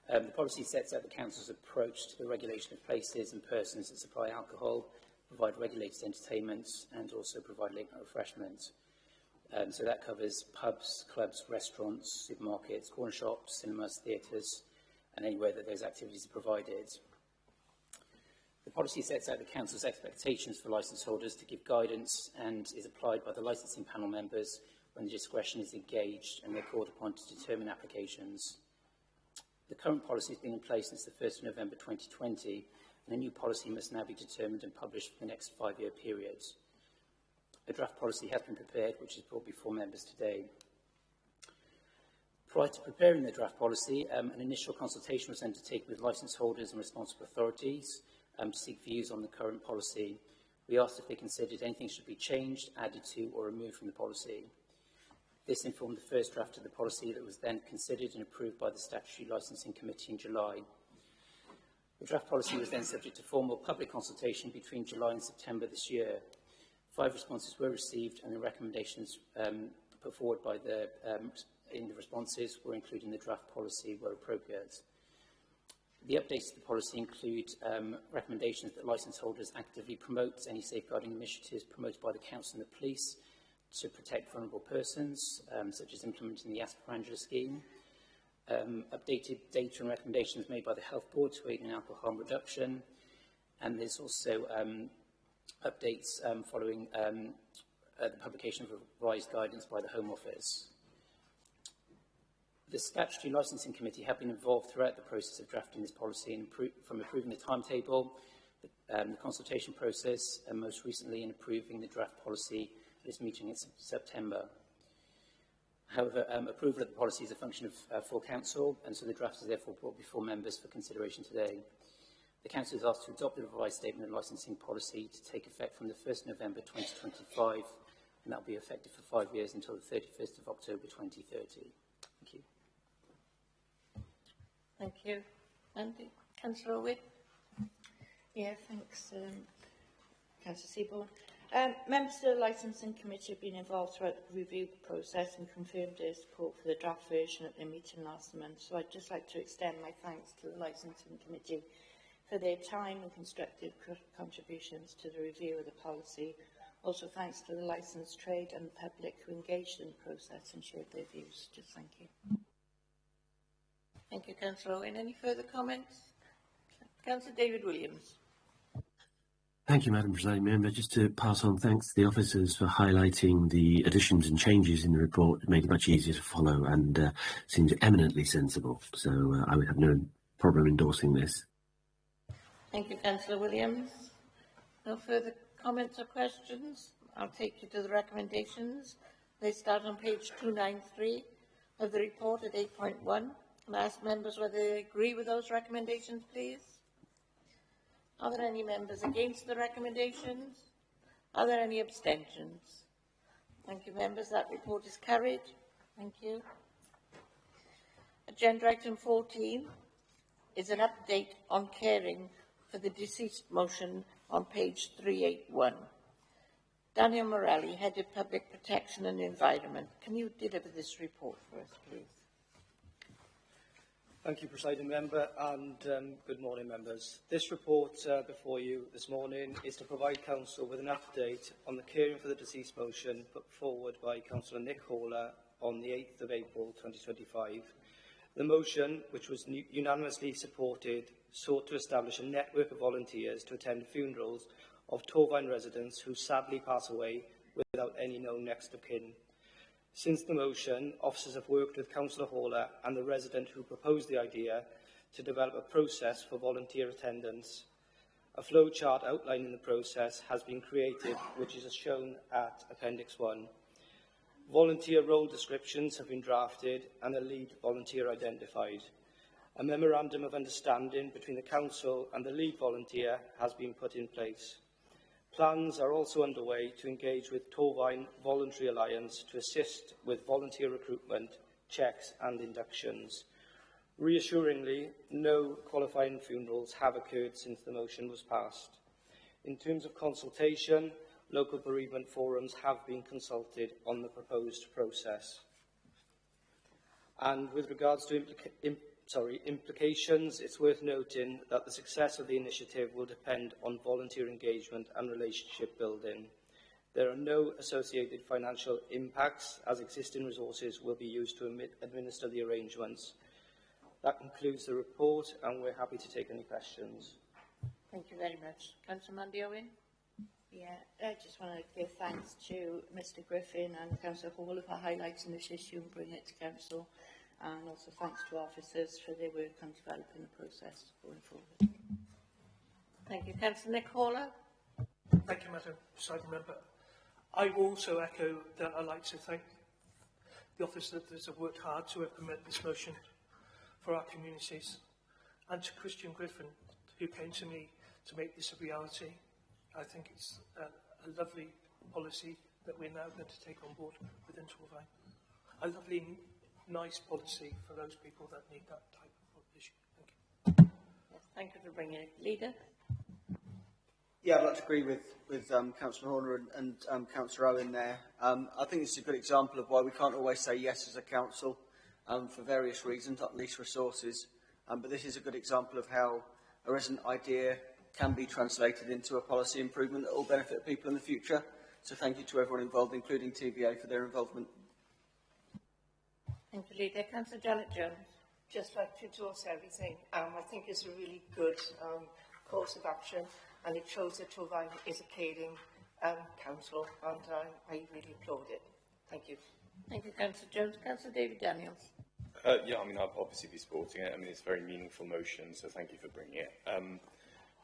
The policy sets out the Council's approach to the regulation of places and persons that supply alcohol, provide regulated entertainments, and also provide late-night refreshments. So that covers pubs, clubs, restaurants, supermarkets, corner shops, cinemas, theatres, and anywhere that those activities are provided. The policy sets out the Council's expectations for licence holders to give guidance and is applied by the licensing panel members when the discretion is engaged and they're called upon to determine applications. The current policy has been in place since the 1st of November 2020, and a new policy must now be determined and published for the next 5-year period. A draft policy has been prepared, which is brought before members today. Prior to preparing the draft policy, an initial consultation was undertaken with licence holders and responsible authorities to seek views on the current policy. We asked if they considered anything should be changed, added to or removed from the policy. This informed the first draft of the policy that was then considered and approved by the Statutory Licensing Committee in July. The draft policy was then subject to formal public consultation between July and September this year. 5 responses were received and the recommendations put forward by in the responses were included in the draft policy where appropriate. The updates to the policy include recommendations that licence holders actively promote any safeguarding initiatives promoted by the Council and the Police to protect vulnerable persons, such as implementing the Asperangela scheme, updated data and recommendations made by the Health Board to aid in alcohol harm reduction, and there's also updates following the publication of revised guidance by the Home Office. The Statutory Licensing Committee have been involved throughout the process of drafting this policy, and from approving the timetable, the consultation process, and most recently in approving the draft policy at this meeting in September. However, approval of the policy is a function of full Council, and so the draft is therefore brought before members for consideration today. The Council is asked to adopt the revised statement of licensing policy to take effect from the 1st of November 2025, and that will be effective for 5 years until the 31st of October 2030. Thank you. Thank you. Andy, Councillor Owen. Yeah, thanks, Councillor Seaborn. Members of the Licensing Committee have been involved throughout the review process and confirmed their support for the draft version at their meeting last month. So I'd just like to extend my thanks to the Licensing Committee for their time and constructive contributions to the review of the policy. Also thanks to the licensed trade and the public who engaged in the process and shared their views. Just thank you. Thank you, Councillor Owen. Any further comments? Councillor David Williams. Thank you, Madam Presiding Member. Just to pass on thanks to the officers for highlighting the additions and changes in the report. It made it much easier to follow and seems eminently sensible. So I would have no problem endorsing this. Thank you, Councillor Williams. No further comments or questions? I'll take you to the recommendations. They start on page 293 of the report at 8.1. I'll ask members whether they agree with those recommendations, please. Are there any members against the recommendations? Are there any abstentions? Thank you, members. That report is carried. Thank you. Agenda item 14 is an update on caring for the deceased motion on page 381. Daniel Morelli, Head of Public Protection and Environment. Can you deliver this report for us, please? Thank you, Presiding Member, and good morning, members. This report before you this morning is to provide Council with an update on the caring for the deceased motion put forward by Councillor Nick Hawler on the 8th of April 2025. The motion, which was unanimously supported, sought to establish a network of volunteers to attend funerals of Torfaen residents who sadly pass away without any known next of kin. Since the motion, officers have worked with Councillor Hawler and the resident who proposed the idea to develop a process for volunteer attendance. A flowchart outlining the process has been created, which is shown at Appendix 1. Volunteer role descriptions have been drafted and a lead volunteer identified. A memorandum of understanding between the Council and the lead volunteer has been put in place. Plans are also underway to engage with Torfaen Voluntary Alliance to assist with volunteer recruitment, checks and inductions. Reassuringly, no qualifying funerals have occurred since the motion was passed. In terms of consultation, local bereavement forums have been consulted on the proposed process. And with regards to implications, it's worth noting that the success of the initiative will depend on volunteer engagement and relationship building. There are no associated financial impacts, as existing resources will be used to administer the arrangements. That concludes the report, and we're happy to take any questions. Thank you very much. Councillor Mandy Owen. Yeah, I just want to give thanks to Mr Griffin and Councillor Hall for highlighting this issue and bringing it to Council, and also thanks to officers for their work on developing the process going forward. Thank you. Councillor Nick Haller. Thank you, Madam Presiding Member. I will also echo that I'd like to thank the officers that have worked hard to implement this motion for our communities, and to Christian Griffin, who came to me to make this a reality. I think it's a lovely policy that we're now going to take on board within Torfaen. A lovely, nice policy for those people that need that type of issue. Thank you. Yes, thank you for bringing it. Leader? Yeah, I'd like to agree with Councillor Horner and Councillor Owen there. I think it's a good example of why we can't always say yes as a council for various reasons, not least resources. But this is a good example of how a resident idea can be translated into a policy improvement that will benefit people in the future. So thank you to everyone involved, including TVA, for their involvement. Thank you, Leader. Councillor Janet Jones. Just like to endorse everything. I think it's a really good course of action, and it shows that Torfaen is a caring council, and I really applaud it. Thank you. Thank you, Councillor Jones. Councillor David Daniels. Yeah, I mean, I'll obviously be supporting it. I mean, it's a very meaningful motion, so thank you for bringing it.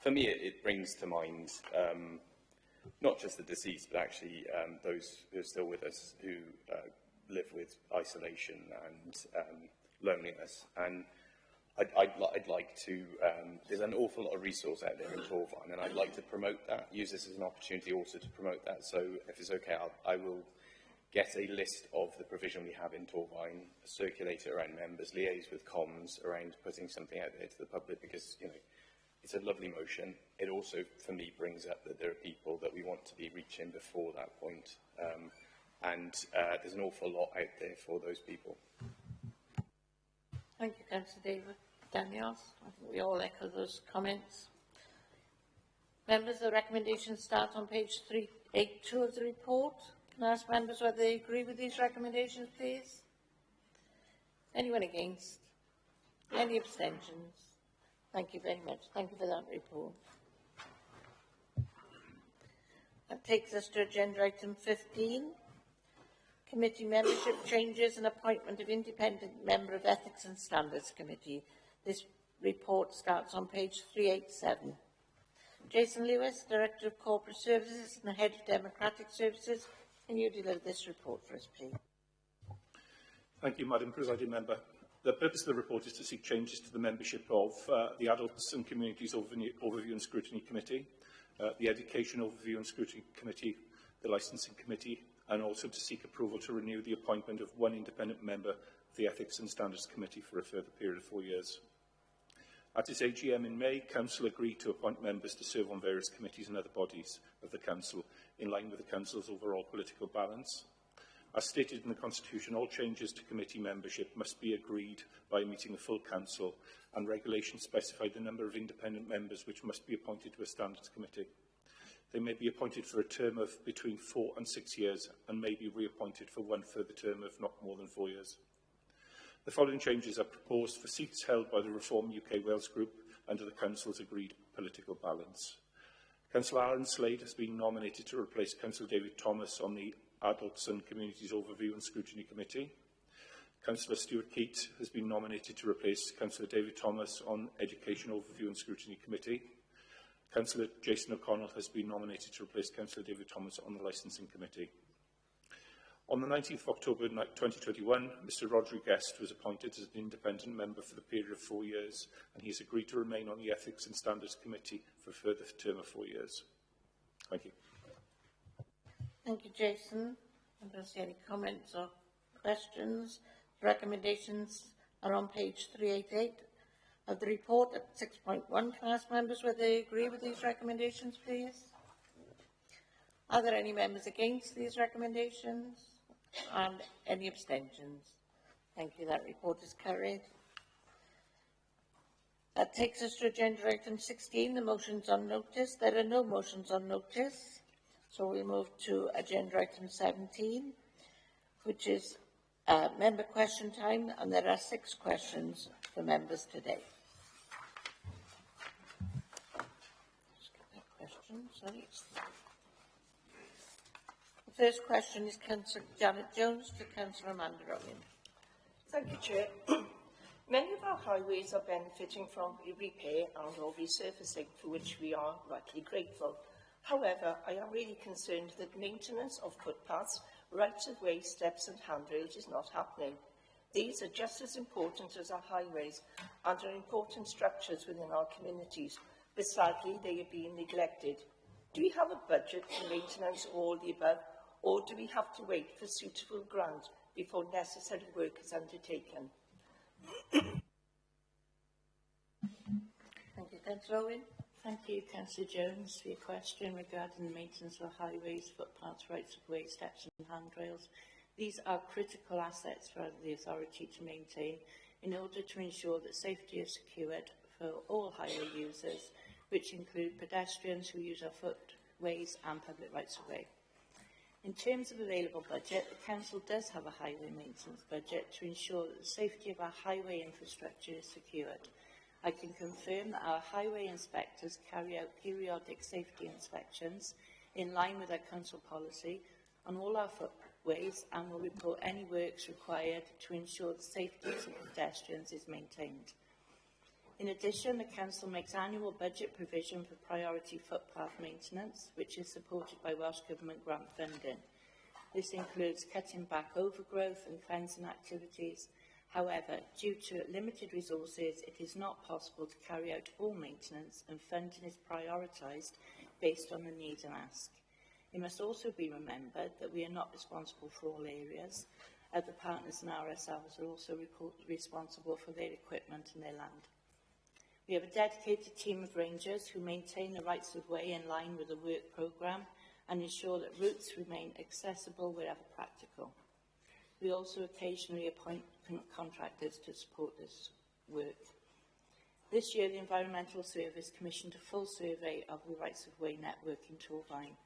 For me, it brings to mind not just the deceased, but actually those who are still with us who live with isolation and loneliness. And I'd like to, there's an awful lot of resource out there in Torfaen, and I'd like to promote that, use this as an opportunity also to promote that. So if it's okay, I will get a list of the provision we have in Torfaen, circulate it around members, liaise with comms around putting something out there to the public, because, you know, it's a lovely motion. It also, for me, brings up that there are people that we want to be reaching before that point. And there's an awful lot out there for those people. Thank you, Councillor David Daniels. I think we all echo those comments. Members, the recommendations start on page 382 of the report. Can I ask members whether they agree with these recommendations, please? Anyone against? Any abstentions? Thank you very much. Thank you for that report. That takes us to agenda item 15. Committee membership changes and appointment of independent member of Ethics and Standards Committee. This report starts on page 387. Jason Lewis, Director of Corporate Services and Head of Democratic Services, can you deliver this report for us, please? Thank you, Madam Presiding Member. The purpose of the report is to seek changes to the membership of the Adults and Communities Overview and Scrutiny Committee, the Education Overview and Scrutiny Committee, the Licensing Committee, and also to seek approval to renew the appointment of one independent member of the Ethics and Standards Committee for a further period of 4 years. At its AGM in May, Council agreed to appoint members to serve on various committees and other bodies of the Council, in line with the Council's overall political balance. As stated in the Constitution, all changes to committee membership must be agreed by a meeting of full Council, and regulations specify the number of independent members which must be appointed to a Standards Committee. They may be appointed for a term of between 4 and 6 years, and may be reappointed for one further term of not more than 4 years. The following changes are proposed for seats held by the Reform UK Wales Group under the Council's agreed political balance. Councillor Aaron Slade has been nominated to replace Councillor David Thomas on the Adults and Communities Overview and Scrutiny Committee. Councillor Stuart Keat has been nominated to replace Councillor David Thomas on Education Overview and Scrutiny Committee. Councillor Jason O'Connell has been nominated to replace Councillor David Thomas on the Licensing Committee. On the 19th of October 2021, Mr Roderick Guest was appointed as an independent member for the period of 4 years, and he has agreed to remain on the Ethics and Standards Committee for a further term of 4 years. Thank you. Thank you, Jason. I don't see any comments or questions. The recommendations are on page 388 of the report at 6.1. Can I ask members whether they agree with these recommendations, please? Are there any members against these recommendations? And any abstentions? Thank you. That report is carried. That takes us to agenda item 16, the motions on notice. There are no motions on notice, so we move to agenda item 17, which is member question time, and there are 6 questions for members today. Just get that question, sorry. The first question is Councillor Janet Jones to Councillor Amanda Rowan. Thank you, Chair. Many of our highways are benefiting from repair and or resurfacing, for which we are rightly grateful. However, I am really concerned that maintenance of footpaths, rights-of-way, steps and handrails is not happening. These are just as important as our highways and are important structures within our communities, but sadly they are being neglected. Do we have a budget for maintenance of all the above, or do we have to wait for suitable grant before necessary work is undertaken? Thank you, Councillor Owen. Thank you, Councillor Jones, for your question regarding the maintenance of highways, footpaths, rights-of-way, steps and handrails. These are critical assets for the authority to maintain in order to ensure that safety is secured for all highway users, which include pedestrians who use our footways and public rights-of-way. In terms of available budget, the Council does have a highway maintenance budget to ensure that the safety of our highway infrastructure is secured. I can confirm that our highway inspectors carry out periodic safety inspections in line with our Council policy on all our footways and will report any works required to ensure the safety of pedestrians is maintained. In addition, the Council makes annual budget provision for priority footpath maintenance, which is supported by Welsh Government grant funding. This includes cutting back overgrowth and cleansing activities. However, due to limited resources, it is not possible to carry out all maintenance, and funding is prioritised based on the need and ask. It must also be remembered that we are not responsible for all areas. Other partners and ourselves are also responsible for their equipment and their land. We have a dedicated team of rangers who maintain the rights of way in line with the work programme and ensure that routes remain accessible wherever practical. We also occasionally appoint contractors to support this work. This year, the Environmental Service commissioned a full survey of the rights of way network in Torfaen.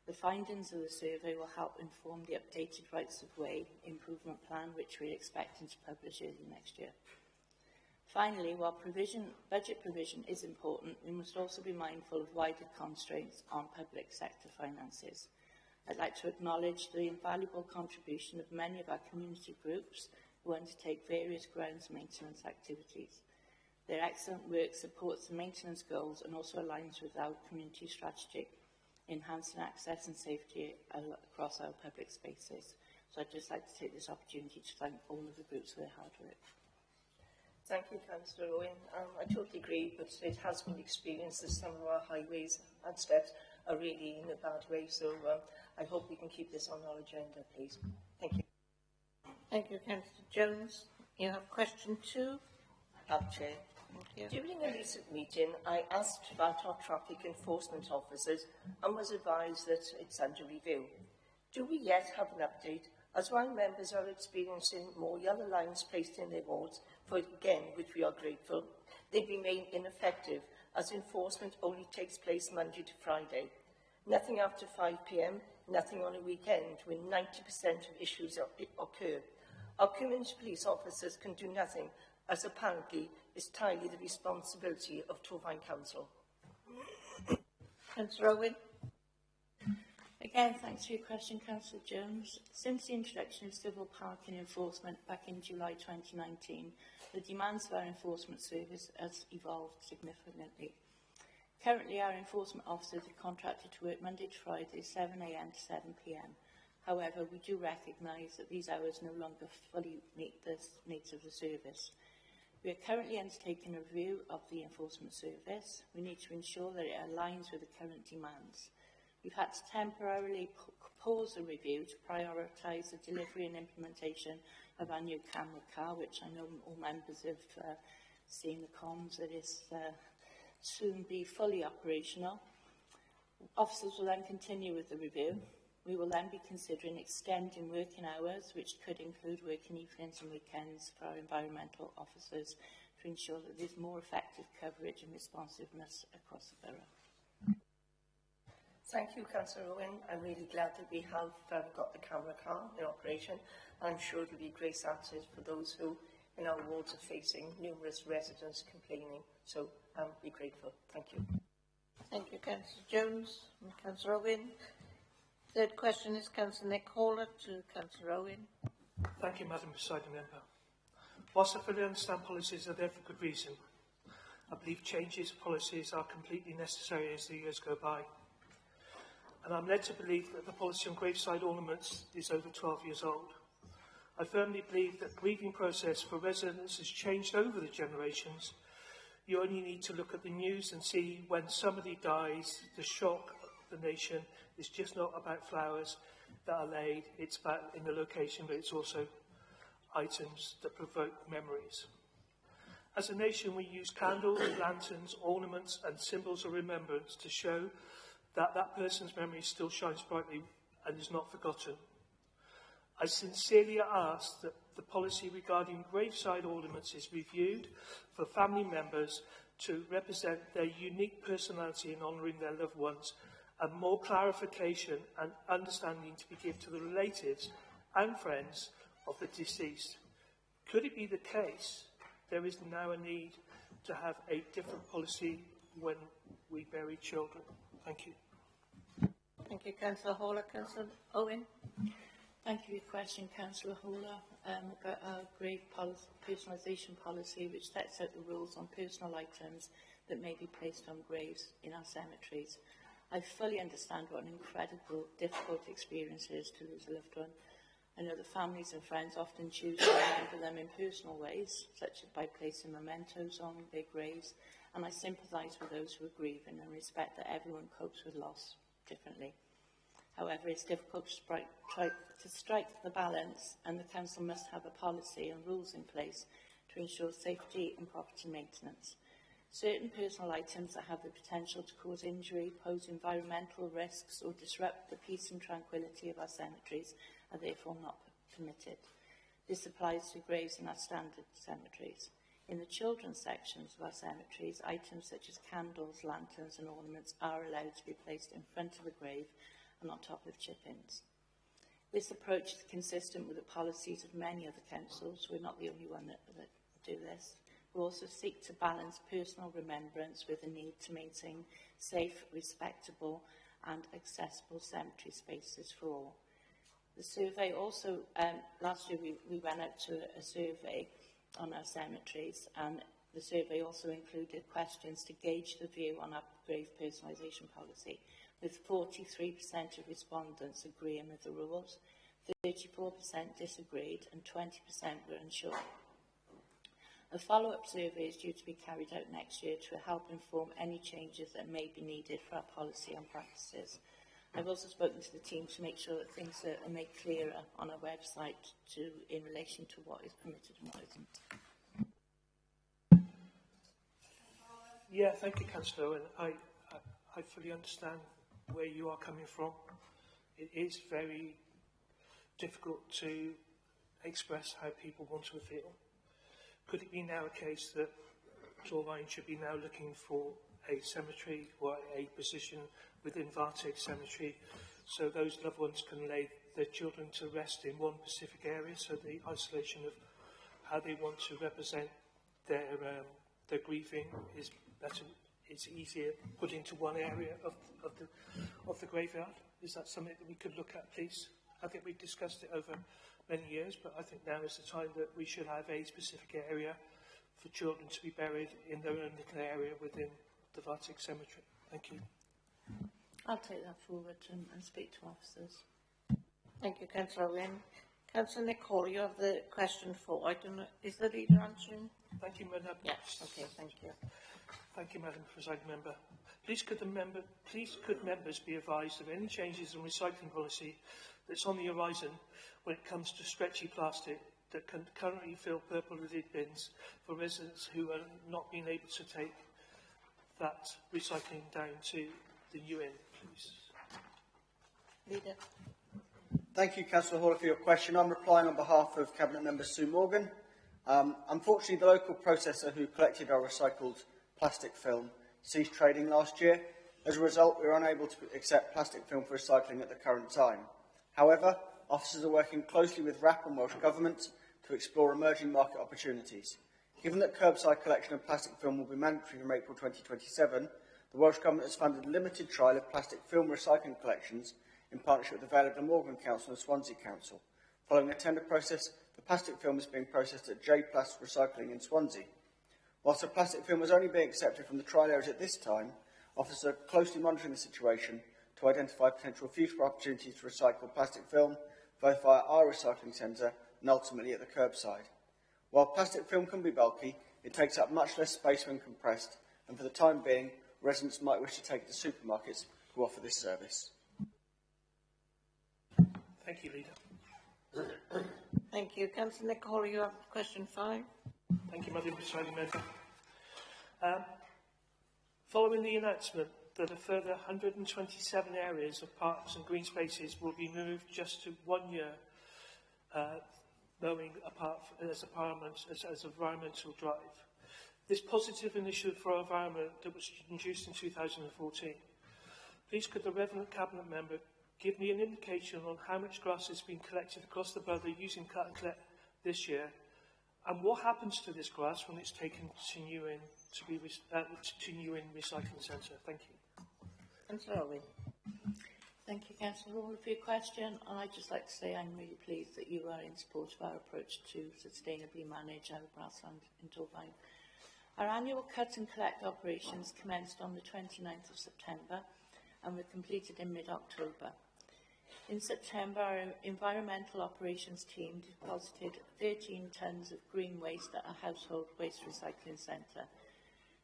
The findings of the survey will help inform the updated rights of way improvement plan, which we are expecting to publish early next year. Finally, while budget provision is important, we must also be mindful of wider constraints on public sector finances. I'd like to acknowledge the invaluable contribution of many of our community groups who undertake various grounds maintenance activities. Their excellent work supports the maintenance goals and also aligns with our community strategy, enhancing access and safety across our public spaces. So I'd just like to take this opportunity to thank all of the groups for their hard work. Thank you, Councillor Owen. I totally agree, but it has been experienced that some of our highways and steps are really in a bad way, so I hope we can keep this on our agenda, please. Thank you. Thank you, Councillor Jones. You have question 2. Chair. Thank you. During a recent meeting, I asked about our traffic enforcement officers and was advised that it's under review. Do we yet have an update, as while members are experiencing more yellow lines placed in their wards, for again, which we are grateful, they remain ineffective as enforcement only takes place Monday to Friday. Nothing after 5 p.m, nothing on a weekend when 90% of issues occur. Our community police officers can do nothing, as apparently it's entirely the responsibility of Torfaen Council. Councillor Owen. Again, thanks for your question, Councillor Jones. Since the introduction of civil parking enforcement back in July 2019, the demands of our enforcement service has evolved significantly. Currently, our enforcement officers are contracted to work Monday to Friday, 7 a.m. to 7 p.m. However, we do recognise that these hours no longer fully meet the needs of the service. We are currently undertaking a review of the enforcement service. We need to ensure that it aligns with the current demands. We've had to temporarily pause the review to prioritise the delivery and implementation of our new camera car, which I know all members have seen the comms that is soon be fully operational. Officers will then continue with the review. We will then be considering extending working hours, which could include working evenings and weekends for our environmental officers to ensure that there's more effective coverage and responsiveness across the borough. Thank you, Councillor Owen. I'm really glad that we have got the camera car in operation. I'm sure it will be great answers for those who in our wards are facing numerous residents complaining. So be grateful. Thank you. Thank you, Councillor Jones and Councillor Owen. Third question is Councillor Nick Hawler to Councillor Owen. Thank you, Madam Presiding Member. Whilst I fully understand policies are there for good reason, I believe changes to policies are completely necessary as the years go by. And I'm led to believe that the policy on graveside ornaments is over 12 years old. I firmly believe that the grieving process for residents has changed over the generations. You only need to look at the news and see when somebody dies, the shock of the nation is just not about flowers that are laid, it's about in the location, but it's also items that provoke memories. As a nation, we use candles, lanterns, ornaments and symbols of remembrance to show that that person's memory still shines brightly and is not forgotten. I sincerely ask that the policy regarding graveside ornaments is reviewed for family members to represent their unique personality in honouring their loved ones, and more clarification and understanding to be given to the relatives and friends of the deceased. Could it be the case there is now a need to have a different policy when we bury children? Thank you. Thank you, Councillor Hawler. Councillor Owen. Thank you for your question, Councillor Hawler, about our grave personalisation policy, which sets out the rules on personal items that may be placed on graves in our cemeteries. I fully understand what an incredible, difficult experience it is to lose a loved one. I know that families and friends often choose to remember them in personal ways, such as by placing mementos on their graves, and I sympathise with those who are grieving and respect that everyone copes with loss differently. However, it's difficult to strike the balance, and the Council must have a policy and rules in place to ensure safety and property maintenance. Certain personal items that have the potential to cause injury, pose environmental risks or disrupt the peace and tranquillity of our cemeteries are therefore not permitted. This applies to graves in our standard cemeteries. In the children's sections of our cemeteries, items such as candles, lanterns and ornaments are allowed to be placed in front of the grave and on top of chip-ins. This approach is consistent with the policies of many other councils. We're not the only one that do this. We also seek to balance personal remembrance with the need to maintain safe, respectable and accessible cemetery spaces for all. The survey also, last year we went out to a survey on our cemeteries, and the survey also included questions to gauge the view on our grave personalisation policy, with 43% of respondents agreeing with the rules, 34% disagreed and 20% were unsure. A follow-up survey is due to be carried out next year to help inform any changes that may be needed for our policy and practices. I've also spoken to the team to make sure that things are made clearer on our website in relation to what is permitted and what isn't. Yeah, thank you, Councillor Owen. I fully understand where you are coming from. It is very difficult to express how people want to feel. Could it be now a case that Torvine should be now looking for a cemetery or a position within Vartig Cemetery so those loved ones can lay their children to rest in one specific area, so the isolation of how they want to represent their grieving is better, it's easier put into one area of the graveyard? Is that something that we could look at, please? I think we've discussed it over many years, but I think now is the time that we should have a specific area for children to be buried in their own little area within the Vartig Cemetery. Thank you. I'll take that forward and speak to officers. Thank you, Councillor Owen. Councillor Nick Hall, you have the question 4. I don't know, is the leader answering? Thank you, Madam. Yes. Okay, thank you. Thank you, Madam Presiding Member. Please could members be advised of any changes in recycling policy that's on the horizon when it comes to stretchy plastic that can currently fill purple lidded bins for residents who are not being able to take that recycling down to the UN, please. Leader. Thank you, Councillor Hawley, for your question. I'm replying on behalf of Cabinet Member Sue Morgan. Unfortunately, the local processor who collected our recycled plastic film ceased trading last year. As a result, we are unable to accept plastic film for recycling at the current time. However, officers are working closely with RAP and Welsh Government to explore emerging market opportunities. Given that curbside collection of plastic film will be mandatory from April 2027, the Welsh Government has funded a limited trial of plastic film recycling collections in partnership with the Vale of Glamorgan Council and Swansea Council. Following a tender process, the plastic film is being processed at J Plus Recycling in Swansea. Whilst the plastic film is only being accepted from the trial areas at this time, officers are closely monitoring the situation to identify potential future opportunities to recycle plastic film, both via our recycling centre and ultimately at the curbside. While plastic film can be bulky, it takes up much less space when compressed, and for the time being, residents might wish to take it to supermarkets who offer this service. Thank you, Leader. Thank you. Councillor Nick Hawley, you have question 5. Thank you, Madam Presiding Member. Following the announcement that a further 127 areas of parks and green spaces will be moved just to 1 year, knowing as environmental drive. This positive initiative for our environment that was introduced in 2014. Please could the Reverend Cabinet Member give me an indication on how much grass has been collected across the borough using cut and collect this year, and what happens to this grass when it's taken to new in recycling centre? Thank you. Councillor Owen. Thank you, Councillor Hall, for your question. And I'd just like to say I'm really pleased that you are in support of our approach to sustainably manage our grassland in Torfaen. Our annual cut and collect operations commenced on the 29th of September and were completed in mid-October. In September, our environmental operations team deposited 13 tonnes of green waste at a household waste recycling centre.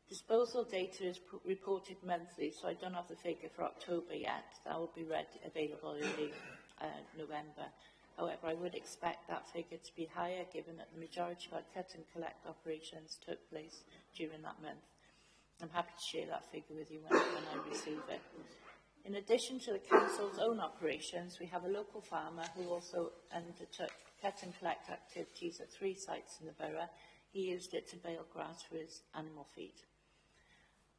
Disposal data is reported monthly, so I don't have the figure for October yet. That will be available early November. However, I would expect that figure to be higher given that the majority of our cut and collect operations took place during that month. I'm happy to share that figure with you when I receive it. In addition to the Council's own operations, we have a local farmer who also undertook cut and collect activities at 3 sites in the borough. He used it to bale grass for his animal feed.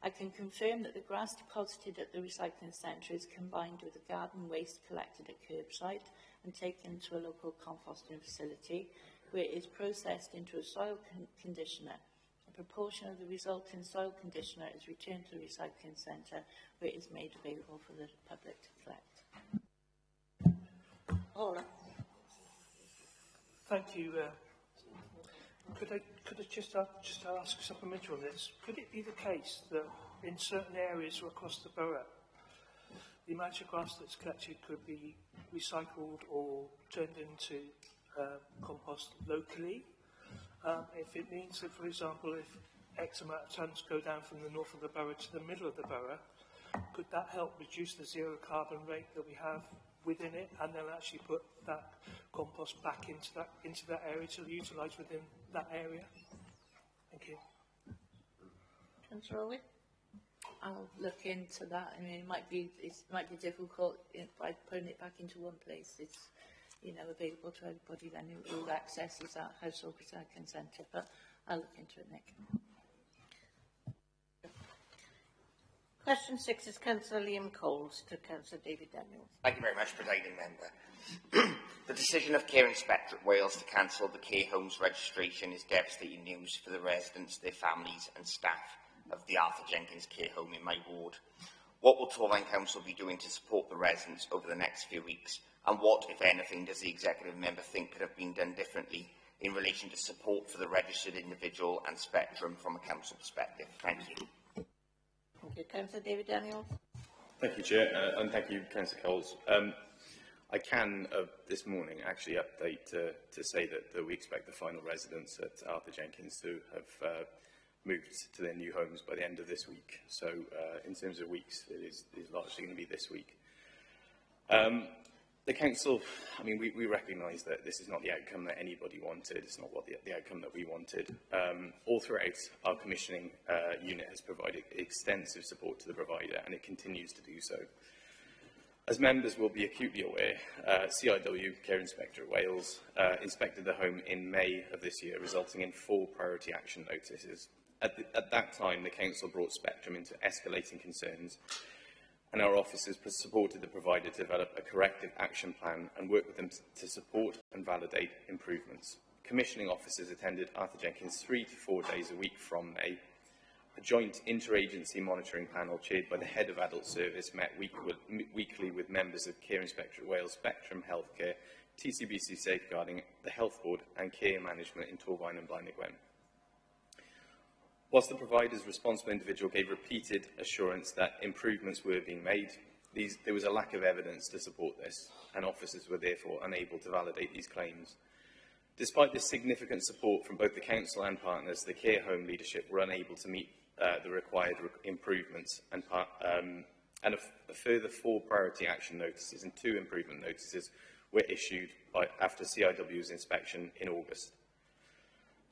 I can confirm that the grass deposited at the recycling centre is combined with the garden waste collected at curbside and taken to a local composting facility where it is processed into a soil conditioner. A proportion of the resulting soil conditioner is returned to the recycling centre where it is made available for the public to collect. Ola. Thank you. Could I just ask a supplementary on this? Could it be the case that in certain areas or across the borough, the amount of grass that's collected could be recycled or turned into compost locally? If it means that, for example, if X amount of tonnes go down from the north of the borough to the middle of the borough, could that help reduce the zero carbon rate that we have within it, and then actually put that compost back into that area to utilise within that area? Thank you. Councillor Owen. I'll look into that. I mean, it might be difficult by putting it back into one place. It's available to everybody then who accesses that household recycling centre. But I'll look into it, Nick. Question 6 is Councillor Liam Coles to Councillor David Daniels. Thank you very much, Presiding Member. The decision of Care Inspectorate Wales to cancel the care homes registration is devastating news for the residents, their families and staff of the Arthur Jenkins Care Home in my ward. What will Torfaen Council be doing to support the residents over the next few weeks? And what, if anything, does the Executive Member think could have been done differently in relation to support for the registered individual and Spectrum from a council perspective? Thank you. Thank you. Councillor David Daniels. Thank you, Chair, and thank you, Councillor Coles. I can, this morning, actually update to say that we expect the final residents at Arthur Jenkins to have moved to their new homes by the end of this week. So, in terms of weeks, it is largely going to be this week. The Council, I mean, we recognise that this is not the outcome that anybody wanted. It's not what the outcome that we wanted. All throughout, our commissioning unit has provided extensive support to the provider, and it continues to do so. As members will be acutely aware, CIW, Care Inspectorate Wales, inspected the home in May of this year, resulting in 4 priority action notices. At that time, the Council brought Spectrum into escalating concerns, and our officers supported the provider to develop a corrective action plan and work with them to support and validate improvements. Commissioning officers attended Arthur Jenkins 3 to 4 days a week from May. A joint interagency monitoring panel chaired by the Head of Adult Service met weekly with members of Care Inspectorate Wales, Spectrum Healthcare, TCBC Safeguarding, the Health Board and Care Management in Torfaen and Blaenau Gwent. Whilst the provider's responsible individual gave repeated assurance that improvements were being made, there was a lack of evidence to support this, and officers were therefore unable to validate these claims. Despite this significant support from both the Council and partners, the care home leadership were unable to meet the required improvements, and a further 4 priority action notices and 2 improvement notices were issued after CIW's inspection in August.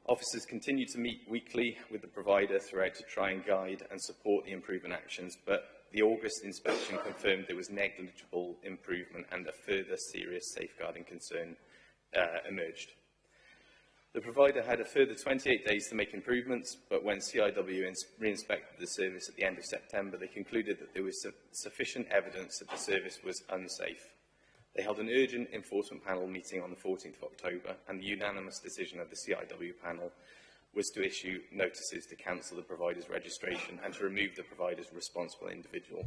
Officers continue to meet weekly with the provider throughout to try and guide and support the improvement actions, but the August inspection confirmed there was negligible improvement and a further serious safeguarding concern emerged. The provider had a further 28 days to make improvements, but when CIW re-inspected the service at the end of September, they concluded that there was sufficient evidence that the service was unsafe. They held an urgent enforcement panel meeting on the 14th of October, and the unanimous decision of the CIW panel was to issue notices to cancel the provider's registration and to remove the provider's responsible individual.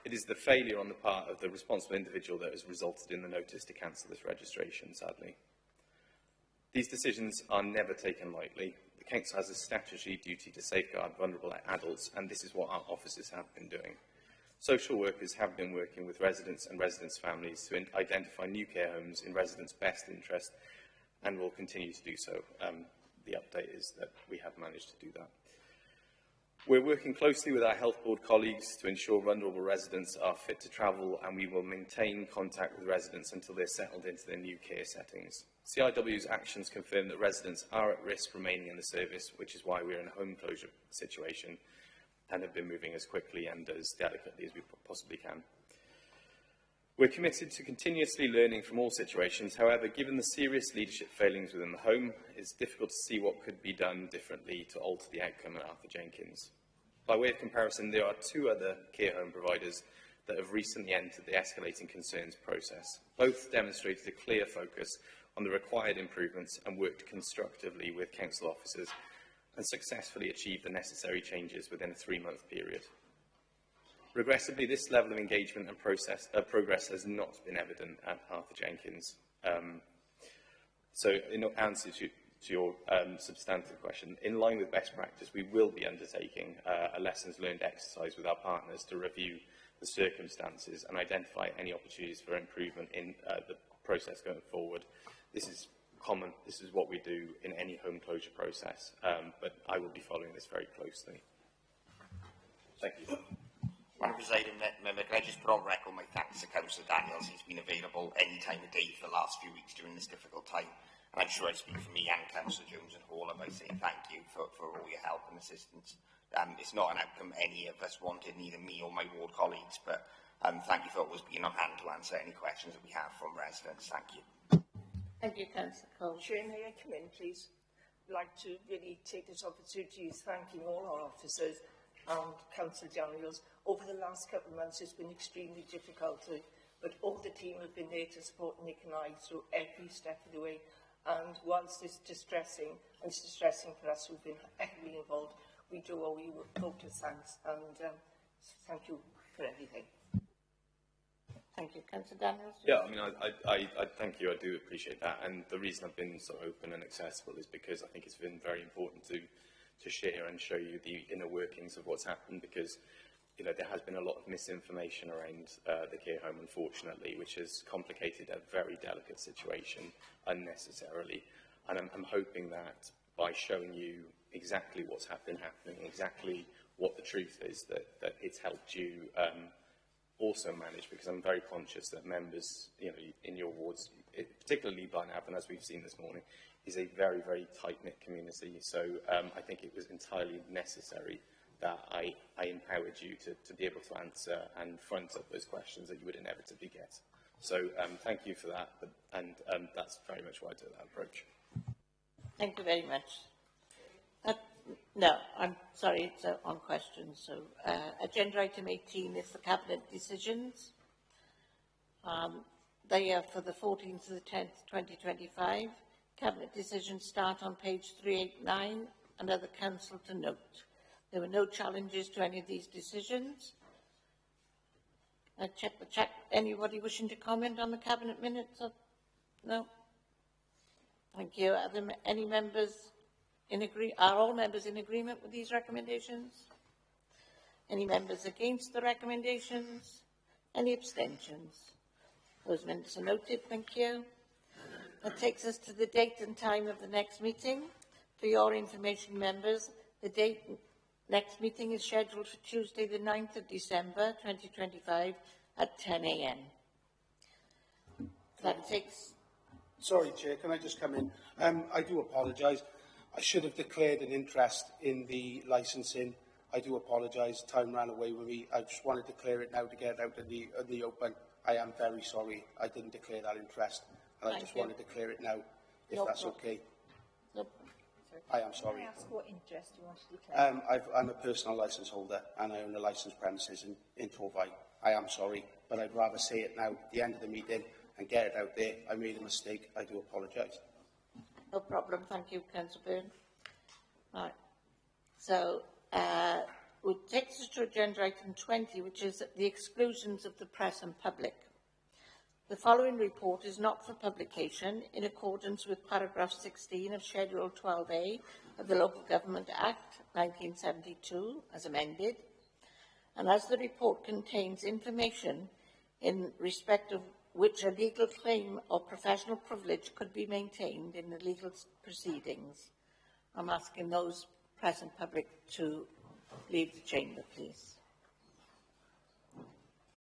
It is the failure on the part of the responsible individual that has resulted in the notice to cancel this registration, sadly. These decisions are never taken lightly. The Council has a statutory duty to safeguard vulnerable adults, and this is what our officers have been doing. Social workers have been working with residents and residents' families to identify new care homes in residents' best interest and will continue to do so. The update is that we have managed to do that. We're working closely with our Health Board colleagues to ensure vulnerable residents are fit to travel, and we will maintain contact with residents until they're settled into their new care settings. CIW's actions confirm that residents are at risk remaining in the service, which is why we're in a home closure situation and have been moving as quickly and as delicately as we possibly can. We're committed to continuously learning from all situations. However, given the serious leadership failings within the home, it's difficult to see what could be done differently to alter the outcome at Arthur Jenkins. By way of comparison, there are 2 other care home providers that have recently entered the escalating concerns process. Both demonstrated a clear focus on the required improvements and worked constructively with council officers and successfully achieved the necessary changes within a 3-month period. Regrettably, this level of engagement and progress has not been evident at Arthur Jenkins. So, in answer to your substantive question, in line with best practice, we will be undertaking a lessons learned exercise with our partners to review the circumstances and identify any opportunities for improvement in the process going forward. This is common. This is what we do in any home closure process, but I will be following this very closely. Thank you. Madam Presiding Member, can I just put on record my thanks to Councillor Daniels. He's been available any time of day for the last few weeks during this difficult time. And I'm sure I speak for me and Councillor Jones and Hall by saying thank you for all your help and assistance. It's not an outcome any of us wanted, neither me or my ward colleagues, but thank you for always being on hand to answer any questions that we have from residents. Thank you. Thank you, Councillor Cole. Chair, may I come in, please? I'd like to really take this opportunity of thanking all our officers and Councillor Daniels. Over the last couple of months, it's been extremely difficult, but all the team have been there to support Nick and I through every step of the way. And whilst it's distressing, and it's distressing for us who've been heavily involved, we do owe you a vote of thanks, and thank you for everything. Thank you. Councillor Daniels? Yeah, I mean, I thank you. I do appreciate that. And the reason I've been so open and accessible is because I think it's been very important to share and show you the inner workings of what's happened, because you know, there has been a lot of misinformation around the care home, unfortunately, which has complicated a very delicate situation unnecessarily. And I'm hoping that by showing you exactly what's been happening, exactly what the truth is, that it's helped you also manage, because I'm very conscious that members, you know, in your wards, particularly Blaenau, and as we've seen this morning, is a very, very tight-knit community. So I think it was entirely necessary that I empowered you to be able to answer and front up those questions that you would inevitably get. So thank you for that, and that's very much why I took that approach. Thank you very much. No, I'm sorry, it's on questions. So agenda item 18 is the Cabinet decisions. They are for the 14th to the 10th, 2025. Cabinet decisions start on page 389 and are the Council to note. There were no challenges to any of these decisions. Check the chat. Anybody wishing to comment on the Cabinet minutes? No? Thank you. Are there any members are all members in agreement with these recommendations? Any members against the recommendations? Any abstentions? Those minutes are noted. Thank you. That takes us to the date and time of the next meeting. For your information, members, the next meeting is scheduled for Tuesday, the 9th of December, 2025 at 10 a.m. That takes... Sorry, Chair, can I just come in? I do apologise. I should have declared an interest in the licensing. I do apologise. Time ran away with me. I just want to declare it now to get it out in the open. I am very sorry. I didn't declare that interest, and I just want to declare it now, if that's okay. Nope. I am sorry. Can I ask what interest you want to declare? I'm a personal licence holder, and I own a licensed premises in Torvine. I am sorry, but I'd rather say it now at the end of the meeting and get it out there. I made a mistake. I do apologise. No problem. Thank you, Councillor Byrne. Right. So, we'll take us to agenda item 20, which is the exclusions of the press and public. The following report is not for publication in accordance with paragraph 16 of Schedule 12A of the Local Government Act 1972, as amended, and as the report contains information in respect of which a legal claim or professional privilege could be maintained in the legal proceedings. I'm asking those present public to leave the chamber, please.